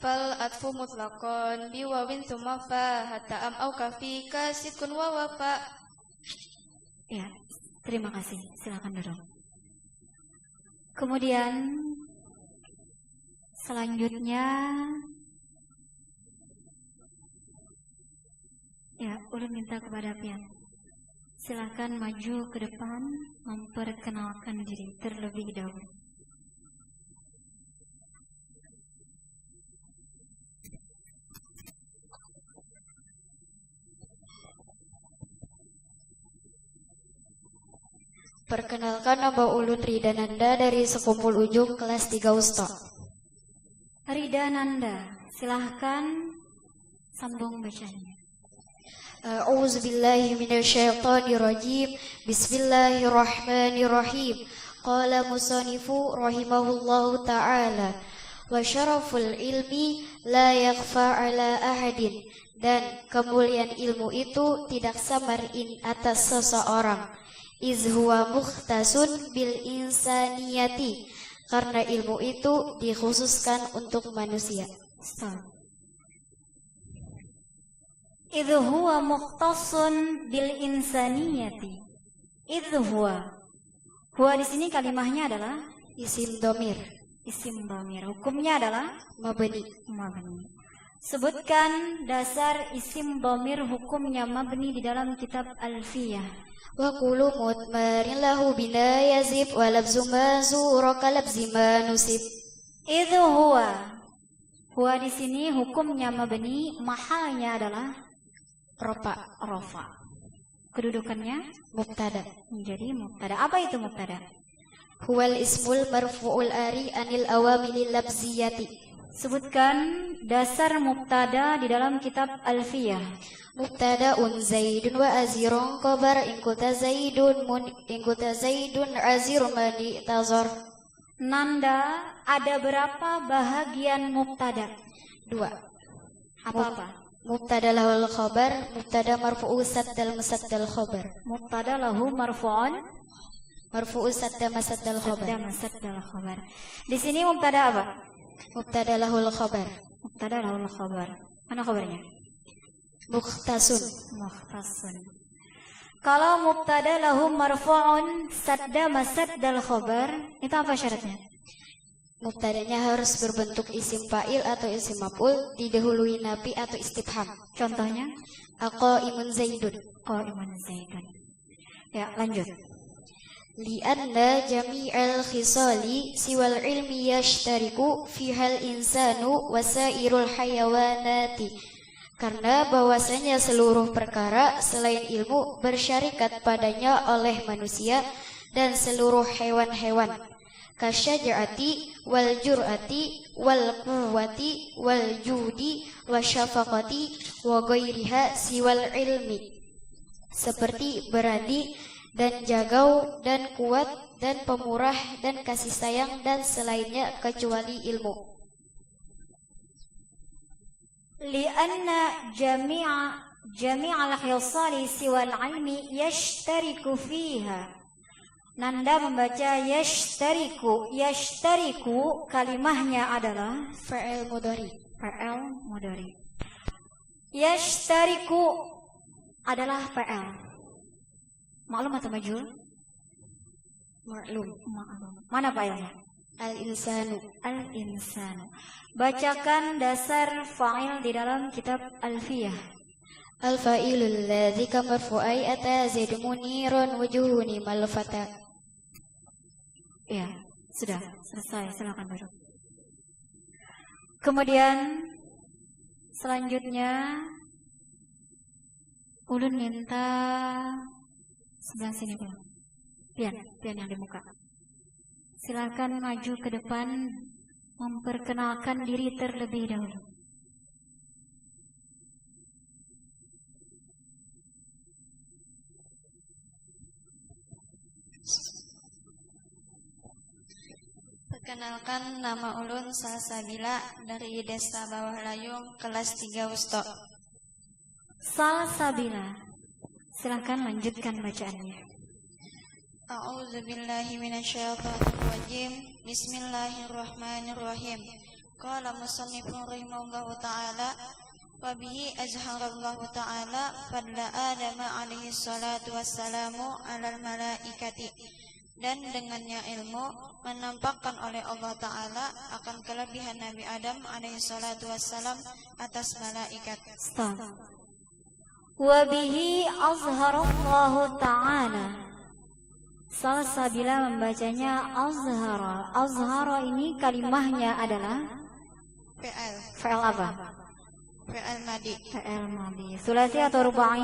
Fal atfu mutlaqan bi wawin thumma fa hatta am au kafi kasikun wa wafa. Ya, terima kasih. Silakan duduk. Kemudian selanjutnya ya, ulun minta kepada pian. Silakan maju ke depan memperkenalkan diri terlebih dahulu. Perkenalkan, nama Ulun Ridananda dari Sekumpul Ujung kelas 3 Usta. Ridananda, silahkan sambung bacanya. A'udzubillahi minasyaitonirrajim. Bismillahirrahmanirrahim. Qala musanifu rahimahullahu ta'ala, wa syaraful ilmi la yakhfa ala ahadin. Dan kemuliaan ilmu itu tidak samar atas seseorang. Iz huwa mukhtasun bil insaniyati, karena ilmu itu dikhususkan untuk manusia. Idh huwa mukhtasun bil insaniyati. Idh huwa. Huwa di sini kalimahnya adalah Isim domir. isim dhamir. Hukumnya adalah Mabni. mabni. Sebutkan dasar isim dhamir hukumnya mabni di dalam kitab Alfiyah. Wa kullu mutmarin lahu bina yazib wa labzu mazura kalabzi manusib. Idh huwa. Huwa di sini hukumnya mabni, mahalnya adalah rofa. Kedudukannya Mubtada. menjadi mubtada. Apa itu mubtada? Huwal ismul marfu'ul ari anil awamilil labziyati. Sebutkan dasar mubtada di dalam kitab Alfiyah. Mubtada'un zaidun wa azirun qabar in kunta zaidun azirun mani tazar. Nanda, ada berapa bahagian mubtada? 2. Apa-apa? Mubtada lahul khabar, mubtada marfu'u saddal masaddal khabar. Mubtada lahu marfu'un Marfu'u sadda masaddal khabar. sadda masaddal khabar. Di sini mubtada apa? Mubtada lahul khabar. Mubtada lahul khabar. Mana khabarnya? Mukhtasun. Mukhtasun. Kalau mubtada lahu marfu'un sadda masaddal khabar, itu apa syaratnya? Mubtadanya harus berbentuk isim fa'il atau isim maf'ul, didahului nafi atau istifham. Contohnya? Aqaimun zaidun. Qa'imun zaidun. Ya, lanjut. Lianna jami'al khisali siwal ilmi yashtariku fihal insanu wasairul hayawanati. Karena bahwasanya seluruh perkara selain ilmu bersyarikat padanya oleh manusia dan seluruh hewan-hewan. Kasyaja'ati wal jur'ati wal quwwati wal judi wasyafaqati wa ghairiha siwal ilmi. Seperti berani dan jagau dan kuat dan pemurah dan kasih sayang dan selainnya kecuali ilmu. Lianna jami'al khisali siwal ilmi yashtariku fiha. Nanda membaca yashtariku. Yashtariku kalimahnya adalah Fa'il mudhari. fa'il mudhari. Yashtariku adalah fa'il. Maklum atau majhul? Ma'lum. Maklum. Mana fa'ilnya? Al-insanu. Al-insanu. Bacakan dasar fa'il di dalam kitab Alfiyah. Al-fa'ilul ladzi kamarfu'ai ata zaid munirun wujuhuni malfata. Ya, sudah selesai. Silakan duduk. Kemudian selanjutnya Ulun minta sebelah sini dulu. Pian yang di muka. Silakan maju ke depan memperkenalkan diri terlebih dahulu. Perkenalkan, nama Ulun Salsabila dari Desa Bawah Layung, kelas 3 Usto. Salsabila, silakan lanjutkan bacaannya. A'udzubillahi minasyaitonirrajim. Bismillahirrahmanirrahim. Qala musannifun rahimahullahu ta'ala wa bihi azharallahu ta'ala fadla Adam alaihi salatu wassalamu alal malaikati. Dan dengannya ilmu menampakkan oleh Allah Ta'ala akan kelebihan Nabi Adam alaihi salatu wassalam atas malaikat. Stop. Wa bihi azharallahu ta'ala. Salsabila membacanya azhara. Azhara ini kalimahnya adalah fi'il apa? Fi'il madi. Fi'il madi. Sulasi atau rubai?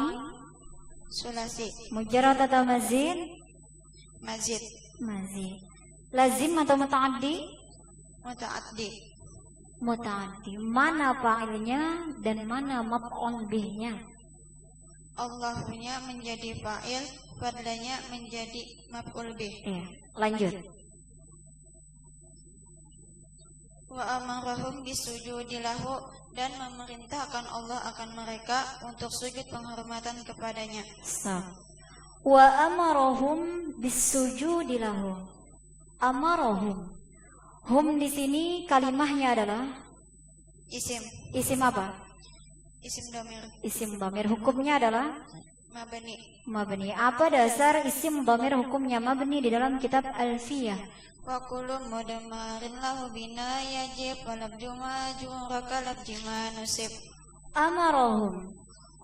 Sulasi. Mujarrad atau mazid? Mazid. Mazid. Lazim atau muta'addi? Muta'addi. Muta'addi. Mana fa'ilnya dan mana maf'ul bihnya? Allahnya menjadi fa'il, padanya menjadi maf'ul bih. Iya, lanjut. Wa amarahum bisujudi lahu, dan memerintahkan Allah akan mereka untuk sujud penghormatan kepadanya. Stop. Wa amarahum bisujudi lahu. Amarahum. Hum di sini kalimahnya adalah Isim. isim apa? Isim dhamir. Isim dhamir. Hukumnya adalah Mabni. mabni. Apa dasar isim dhamir hukumnya mabni di dalam kitab Alfiyah? Wa kullu mudammarin lahu bina yajib walab juma juraka lab jima nusib. Amarahum.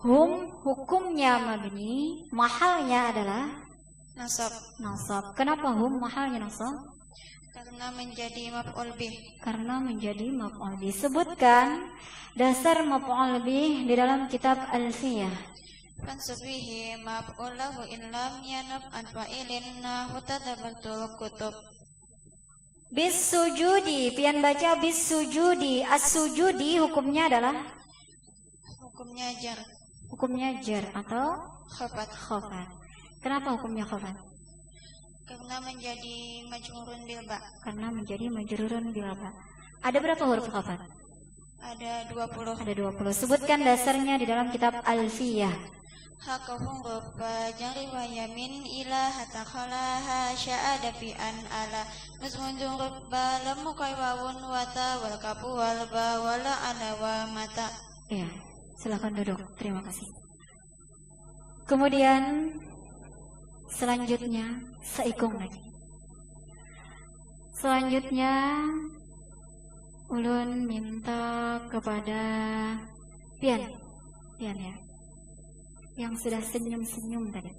Hum hukumnya mabni, mahalnya adalah Nasab. nasab. Kenapa hum mahalnya nasab? Karena menjadi maf'ul bih. Karena menjadi maf'ul bih. Sebutkan dasar maf'ul bih di dalam kitab Alfiyah. Fansubihi maf'ul lahu in lam yanab an fa'ilin nahu tadabatul kutub. Bis sujudi, pian baca bis sujudi. As-sujudi hukumnya adalah Hukumnya jar. hukumnya jar atau Khafat. khafat. Kenapa hukumnya khafat? Karena menjadi majrurun bil ba. Karena menjadi majrurun bil ba. Ada berapa huruf khafat? Ada 20. Ada 20. Sebutkan dasarnya di dalam kitab Alfiyah. Hakahum rubba jari wa yamin ila hatta khalaha sya'ada fi an ala nusmunjung rubba lamu kaywawun wata wal kapu wal ba wala ala wa mata. Ya, silakan duduk. Terima kasih. Kemudian selanjutnya seikung lagi. Selanjutnya ulun minta kepada Pian ya, yang sudah senyum-senyum tadi.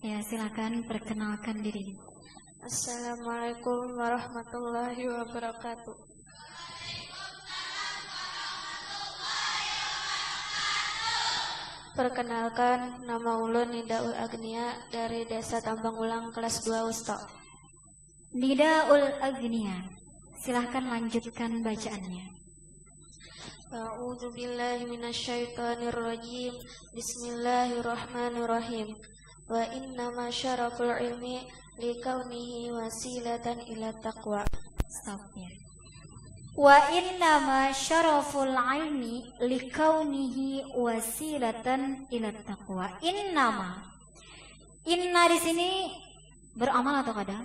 Ya, silakan perkenalkan diri. Assalamualaikum warahmatullahi wabarakatuh. Perkenalkan, nama ulun Nidaul Agnia dari Desa Tambang Ulang kelas 2 Ustaz. Nidaul Agnia. Silahkan lanjutkan bacaannya. A'udzu billahi minasyaitonir rajim. Bismillahirrahmanirrahim. Wa innama syaraful ilmi likaunihi wasilatan ila taqwa. Stop ya. Wa innama syaraful ilmi likaunihi wasilatan ila taqwa. Innama. Inna di sini beramal atau kada?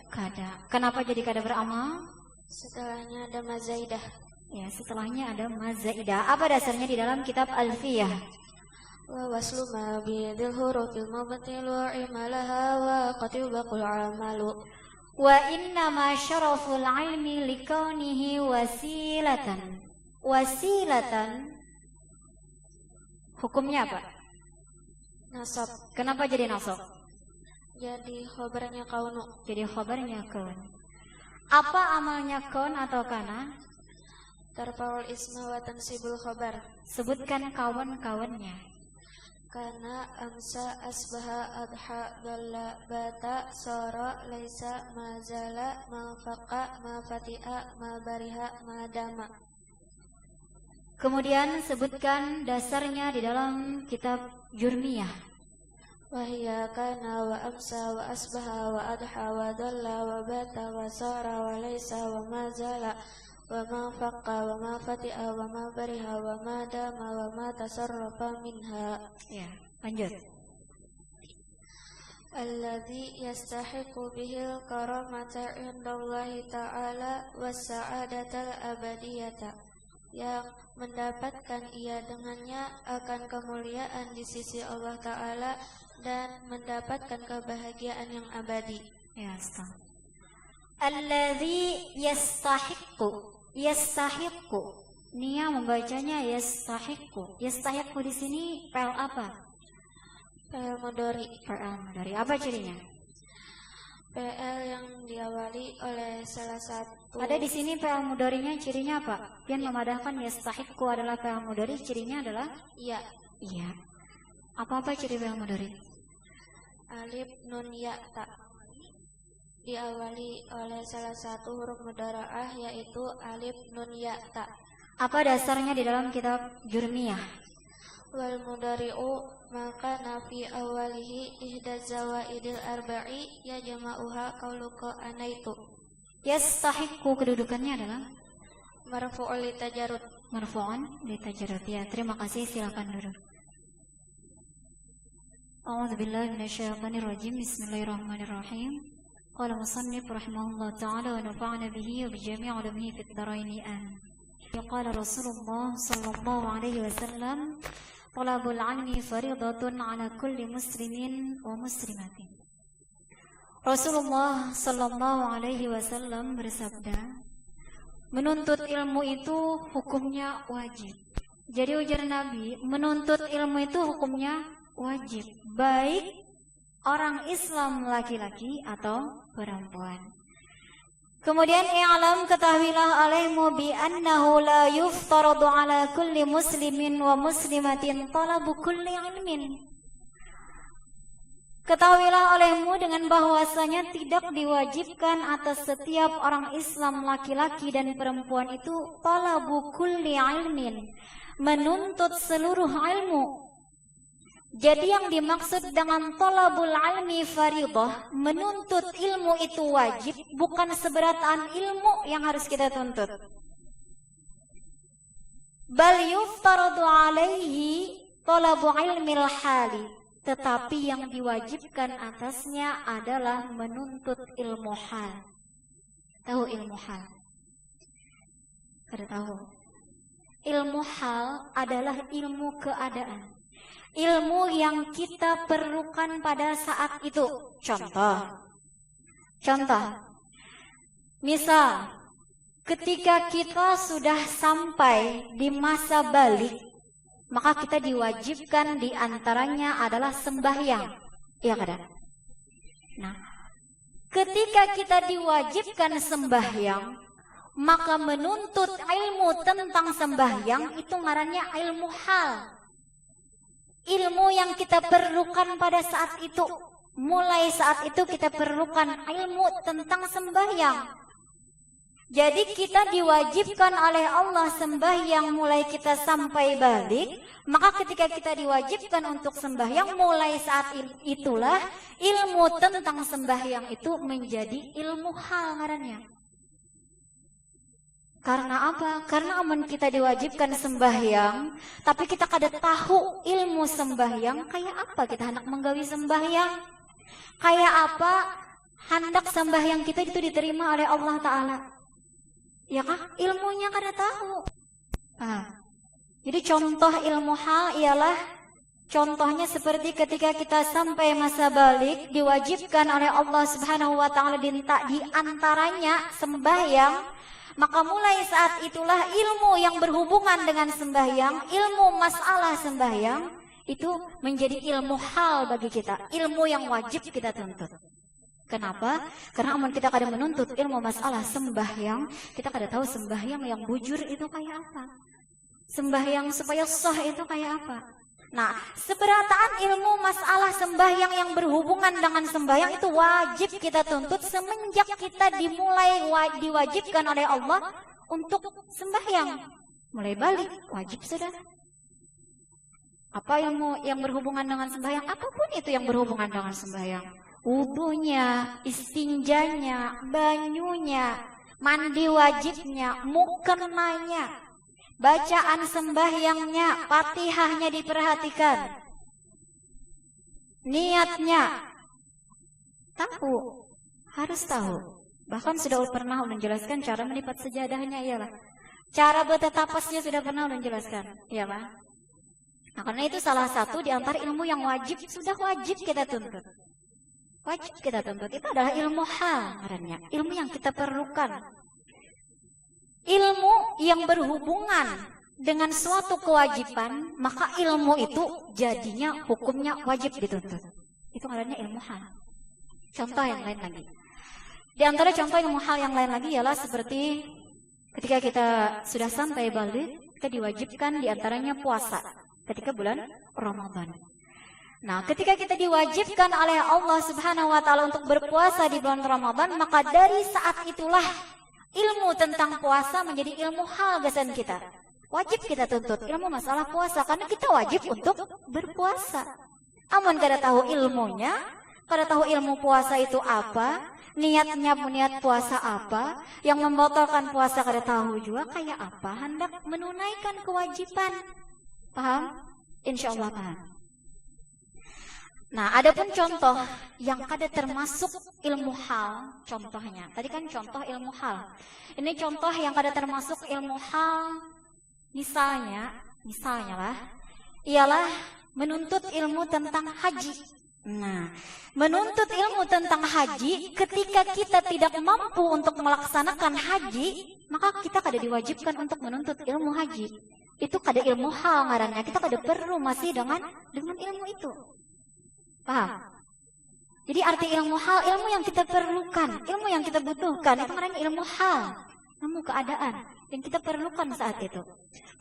Kada. Kenapa jadi kada beramal? Setelahnya ada mazaidah. Ya, setelahnya ada mazaidah. Apa dasarnya di dalam kitab Alfiyah? Wa waslu ma bidil hurufil mabtilu imalaha wa qatibaqul amalu. Wa innama syaraful ilmi likaunihi wasilatan. Wasilatan hukumnya apa? Nasab. Kenapa jadi nasab? Jadi khobarnya kaunu. Jadi khobarnya kaun. Apa amalnya kaun atau kana? Tarfaul isma wa tansibul khobar. Sebutkan kawan-kawannya. Kana, amsa, asbaha, adha, dalla, bata, sora, laisa, mazala, mafaqa, mafati'a, mabariha, madama. Kemudian sebutkan dasarnya di dalam kitab Jurmiyah. Wahia kana wa amsa wa asbaha wa adha wa dalla wa bata wa sara wa laisa wa mazala wa ma faqa wa ma fati'a wa ma bariha wa ma dama wa ma tasarrafa minha. Ya, lanjut. Alladhi yastahiqu bihil karamata indallahi ta'ala wa sa'adatal abadiyata, yang mendapatkan ia dengannya akan kemuliaan di sisi Allah Ta'ala dan mendapatkan kebahagiaan yang abadi. Ya, stop. Alladzi yastahiqqu. Yastahiqqu. Nia membacanya yastahiqqu. Yastahiqqu di sini fi'il apa? Fi'il mudhari. Fi'il mudhari. Apa cirinya? Fi'il yang diawali oleh salah satu. Ada di sini fi'il mudhari'nya cirinya apa? Yang memadahkan yastahiqqu adalah fi'il mudhari, cirinya adalah iya. Iya. Apa ciri fi'il mudhari? Alif nun ya ta. Diawali oleh salah satu huruf mudhara'ah yaitu alif nun ya ta. Apa dasarnya di dalam kitab Jurmiyah? Wal mudhari'u maka nafi awalihi ihda zawaidil arba'i ya jama'uha qauluka anaitu. Yastahiqqu kedudukannya adalah marfu'un li tajarrud. Marfu'un li tajarrud. Ya, terima kasih, silakan duduk. A'udzu billahi minasyaitonir rajim. Bismillahirrahmanirrahim. Qala musannif rahimahullah ta'ala wa nafa'ana bihi wa bi jami'i 'ulumihi fid dharaini an. Qala Rasulullah sallallahu alaihi wasallam talabul 'ilmi fariidatun 'ala kulli muslimin wa muslimatin. Rasulullah sallallahu alaihi wasallam bersabda, menuntut ilmu itu hukumnya wajib. Jadi ujar Nabi, menuntut ilmu itu hukumnya wajib, baik orang Islam laki-laki atau perempuan. Kemudian i'lam, ketahuilah alaimu bi annahu la yuftaradu ala kulli muslimin wa muslimatin talabu kulli ilmin. Ketahuilah olehmu dengan bahwasanya tidak diwajibkan atas setiap orang Islam laki-laki dan perempuan itu talabu kulli ilmin, menuntut seluruh ilmu. Jadi yang dimaksud dengan talabul ilmi faridah, menuntut ilmu itu wajib, bukan seberataan ilmu yang harus kita tuntut. Bal yuftaradu alaihi talabu ilmil hali, tetapi yang diwajibkan atasnya adalah menuntut ilmu hal. Tahu ilmu hal? Kada tahu. Ilmu hal adalah ilmu keadaan. Ilmu yang kita perlukan pada saat itu. Contoh. Misal, ketika kita sudah sampai di masa balik, maka kita diwajibkan di antaranya adalah sembahyang. Iya kan? Nah, ketika kita diwajibkan sembahyang, maka menuntut ilmu tentang sembahyang itu ngarannya ilmu hal. Ilmu yang kita perlukan pada saat itu. Mulai saat itu kita perlukan ilmu tentang sembahyang. Jadi kita diwajibkan oleh Allah sembahyang mulai kita sampai balik. Maka ketika kita diwajibkan untuk sembahyang, mulai saat itulah ilmu tentang sembahyang itu menjadi ilmu hal ngarannya. Karena apa? Karena amun kita diwajibkan sembahyang, tapi kita kada tahu ilmu sembahyang, kayak apa kita hendak menggawi sembahyang? Kayak apa hendak sembahyang kita itu diterima oleh Allah Ta'ala? Ya kah? Ilmunya kada tahu. Jadi contoh ilmu hal ialah, contohnya seperti ketika kita sampai masa balik, diwajibkan oleh Allah Subhanahu wa Ta'ala di antaranya sembahyang. Maka mulai saat itulah ilmu yang berhubungan dengan sembahyang, ilmu masalah sembahyang, itu menjadi ilmu hal bagi kita, ilmu yang wajib kita tuntut. Kenapa? Karena amun kita kada menuntut ilmu masalah sembahyang, kita kada tahu sembahyang yang bujur itu kayak apa. Sembahyang supaya sah itu kayak apa. Nah, seberataan ilmu masalah sembahyang yang berhubungan dengan sembahyang itu wajib kita tuntut semenjak kita diwajibkan oleh Allah untuk sembahyang. Mulai balik, wajib sudah. Apa ilmu yang berhubungan dengan sembahyang? Apapun itu yang berhubungan dengan sembahyang. Wudunya, istinjanya, banyunya, mandi wajibnya, mukenanya, bacaan sembahyangnya, Fatihahnya diperhatikan. Niatnya tahu, harus tahu. Bahkan sudah pernah menjelaskan cara melipat sejadahnya ialah. Cara bertetapasnya sudah pernah menjelaskan, ya Pak? Nah, karena itu salah satu di antara ilmu yang wajib, sudah wajib kita tuntut. Wajib kita tuntut. Itu adalah ilmu hal ngarannya, ilmu yang kita perlukan. Ilmu yang berhubungan dengan suatu kewajiban, maka ilmu itu jadinya hukumnya wajib dituntut. Itu ngarannya ilmu hal. Contoh yang lain lagi. Di antara contoh ilmu hal yang lain lagi ialah seperti ketika kita sudah sampai balik, kita diwajibkan di antaranya puasa ketika bulan Ramadan. Nah, ketika kita diwajibkan oleh Allah Subhanahu wa taala untuk berpuasa di bulan Ramadan, maka dari saat itulah ilmu tentang puasa menjadi ilmu hal gasan kita. Wajib kita tuntut ilmu masalah puasa karena kita wajib untuk berpuasa. Amun kada tahu ilmunya, kada tahu ilmu puasa itu apa, niatnya niat puasa apa, yang membatalkan puasa kada tahu juga kayak apa, hendak menunaikan kewajiban. Paham? Insyaallah paham. Nah, adapun contoh yang kada termasuk ilmu hal, contohnya. Tadi kan contoh ilmu hal. Ini contoh yang kada termasuk ilmu hal, misalnya lah, ialah menuntut ilmu tentang haji. Nah, menuntut ilmu tentang haji ketika kita tidak mampu untuk melaksanakan haji, maka kita kada diwajibkan untuk menuntut ilmu haji. Itu kada ilmu hal ngarannya. Kita kada perlu masih dengan ilmu itu. Paham? Jadi arti ilmu hal, ilmu yang kita perlukan, ilmu yang kita butuhkan, itu ngarannya ilmu hal, ilmu keadaan yang kita perlukan saat itu.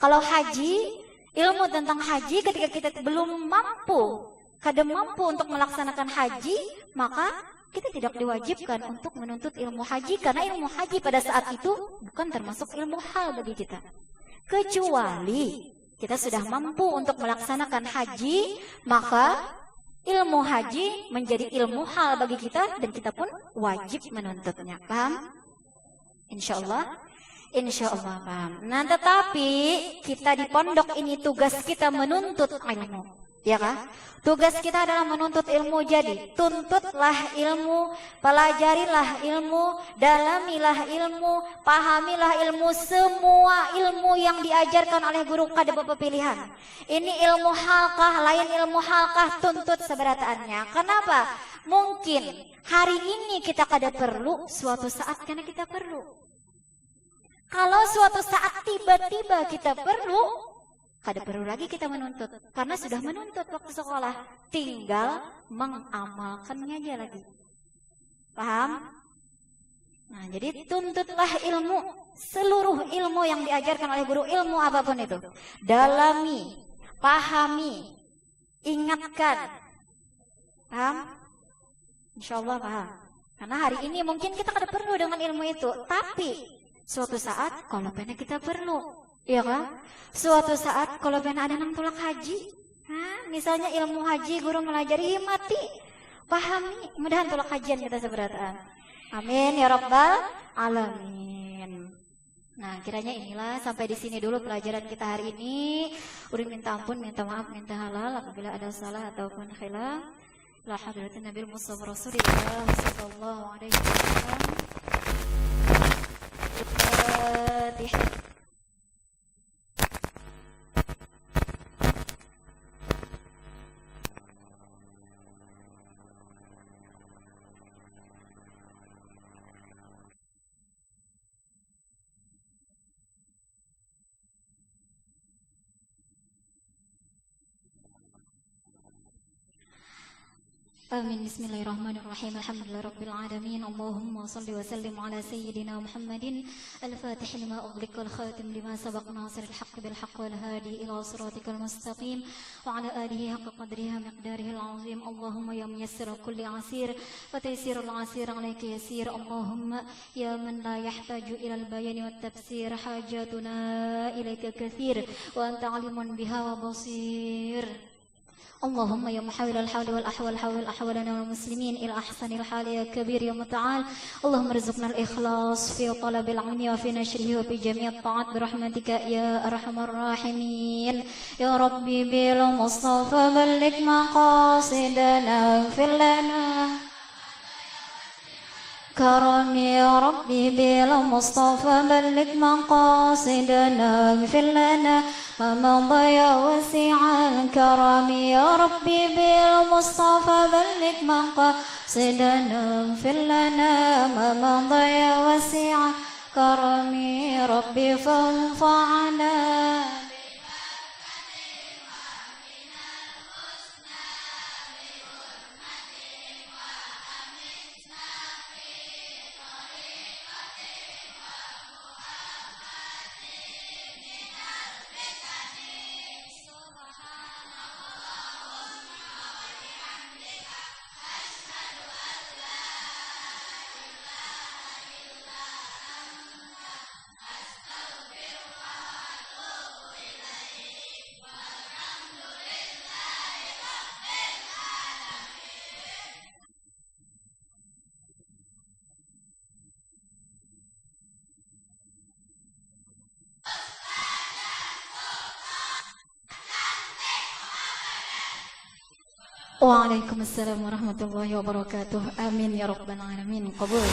Kalau haji, ilmu tentang haji ketika kita belum mampu, kada mampu untuk melaksanakan haji, maka kita tidak diwajibkan untuk menuntut ilmu haji karena ilmu haji pada saat itu bukan termasuk ilmu hal bagi kita. Kecuali kita sudah mampu untuk melaksanakan haji, maka ilmu haji menjadi ilmu hal bagi kita dan kita pun wajib menuntutnya. Paham? Insyaallah. Insyaallah paham. Nah, tetapi kita di pondok ini tugas kita menuntut ilmu. Ya kah? Tugas kita adalah menuntut ilmu. Jadi, tuntutlah ilmu, pelajarilah ilmu, dalamilah ilmu, pahamilah ilmu, semua ilmu yang diajarkan oleh guru kada pilihan. Ini ilmu halkah, lain ilmu halkah, tuntut seberataannya. Kenapa? Mungkin hari ini kita kada perlu, suatu saat karena kita perlu. Kalau suatu saat tiba-tiba kita perlu, kada perlu lagi kita menuntut, karena sudah menuntut waktu sekolah, tinggal mengamalkannya aja lagi. Paham? Nah, jadi tuntutlah ilmu, seluruh ilmu yang diajarkan oleh guru, ilmu apapun itu. Dalami, pahami, ingatkan. Paham? Insyaallah paham. Karena hari ini mungkin kita kada perlu dengan ilmu itu, tapi suatu saat kalau pernah kita perlu. Iya kan? Suatu saat kalau pernah ada nang tolak haji, misalnya ilmu haji guru melajari, mati pahami, mudahan tolak hajian kita seberataan. Amin ya rabbal alamin. Nah, kiranya inilah sampai di sini dulu pelajaran kita hari ini. Urin minta ampun, minta maaf, minta halal apabila ada salah ataupun khilaf. La hadratin Nabil Mustafa Rasulullah sallallahu alaihi wasallam. Fatihah. Amin. Bismillahirrahmanirrahim. Alhamdulillahirabbil alamin. Allahumma shalli wa sallim ala sayyidina Muhammadin al-fatih lima ughliq wal khatim lima sabaq nasiril haqq bil haqq wal hadi ila siratikal mustaqim wa ala alihi haqqa qadrihi miqdarihi al-azim. Allahumma ya muyassir kulli asir wa taysirul asir alayka yasir. Allahumma ya man la yahtaju ila al-bayan wat tafsir hajatuna ilayka kathir wa anta alimun biha wa basir. اللهم يا محاول الحول والأحوال حول أحوالنا والمسلمين إلى أحسن الحال يا كبير يا متعال. اللهم ارزقنا الإخلاص في طلب العلم وفي نشره وفي جميع الطاعات برحمتك يا أرحم الراحمين. يا ربي بالمصطفى بلغ مقاصدنا واغفر لنا كرم يا ربي بالمصطفى بلغ مقاصدنا اغفر لنا ما مضى يا وسيع الكرم يا ربي بالمصطفى بلغ مقاصدنا اغفر لنا ما مضى يا وسيع الكرم ربي فانفعنا Waalaikumsalam warahmatullahi wabarakatuh. Amin ya rabbal alamin. Qabul.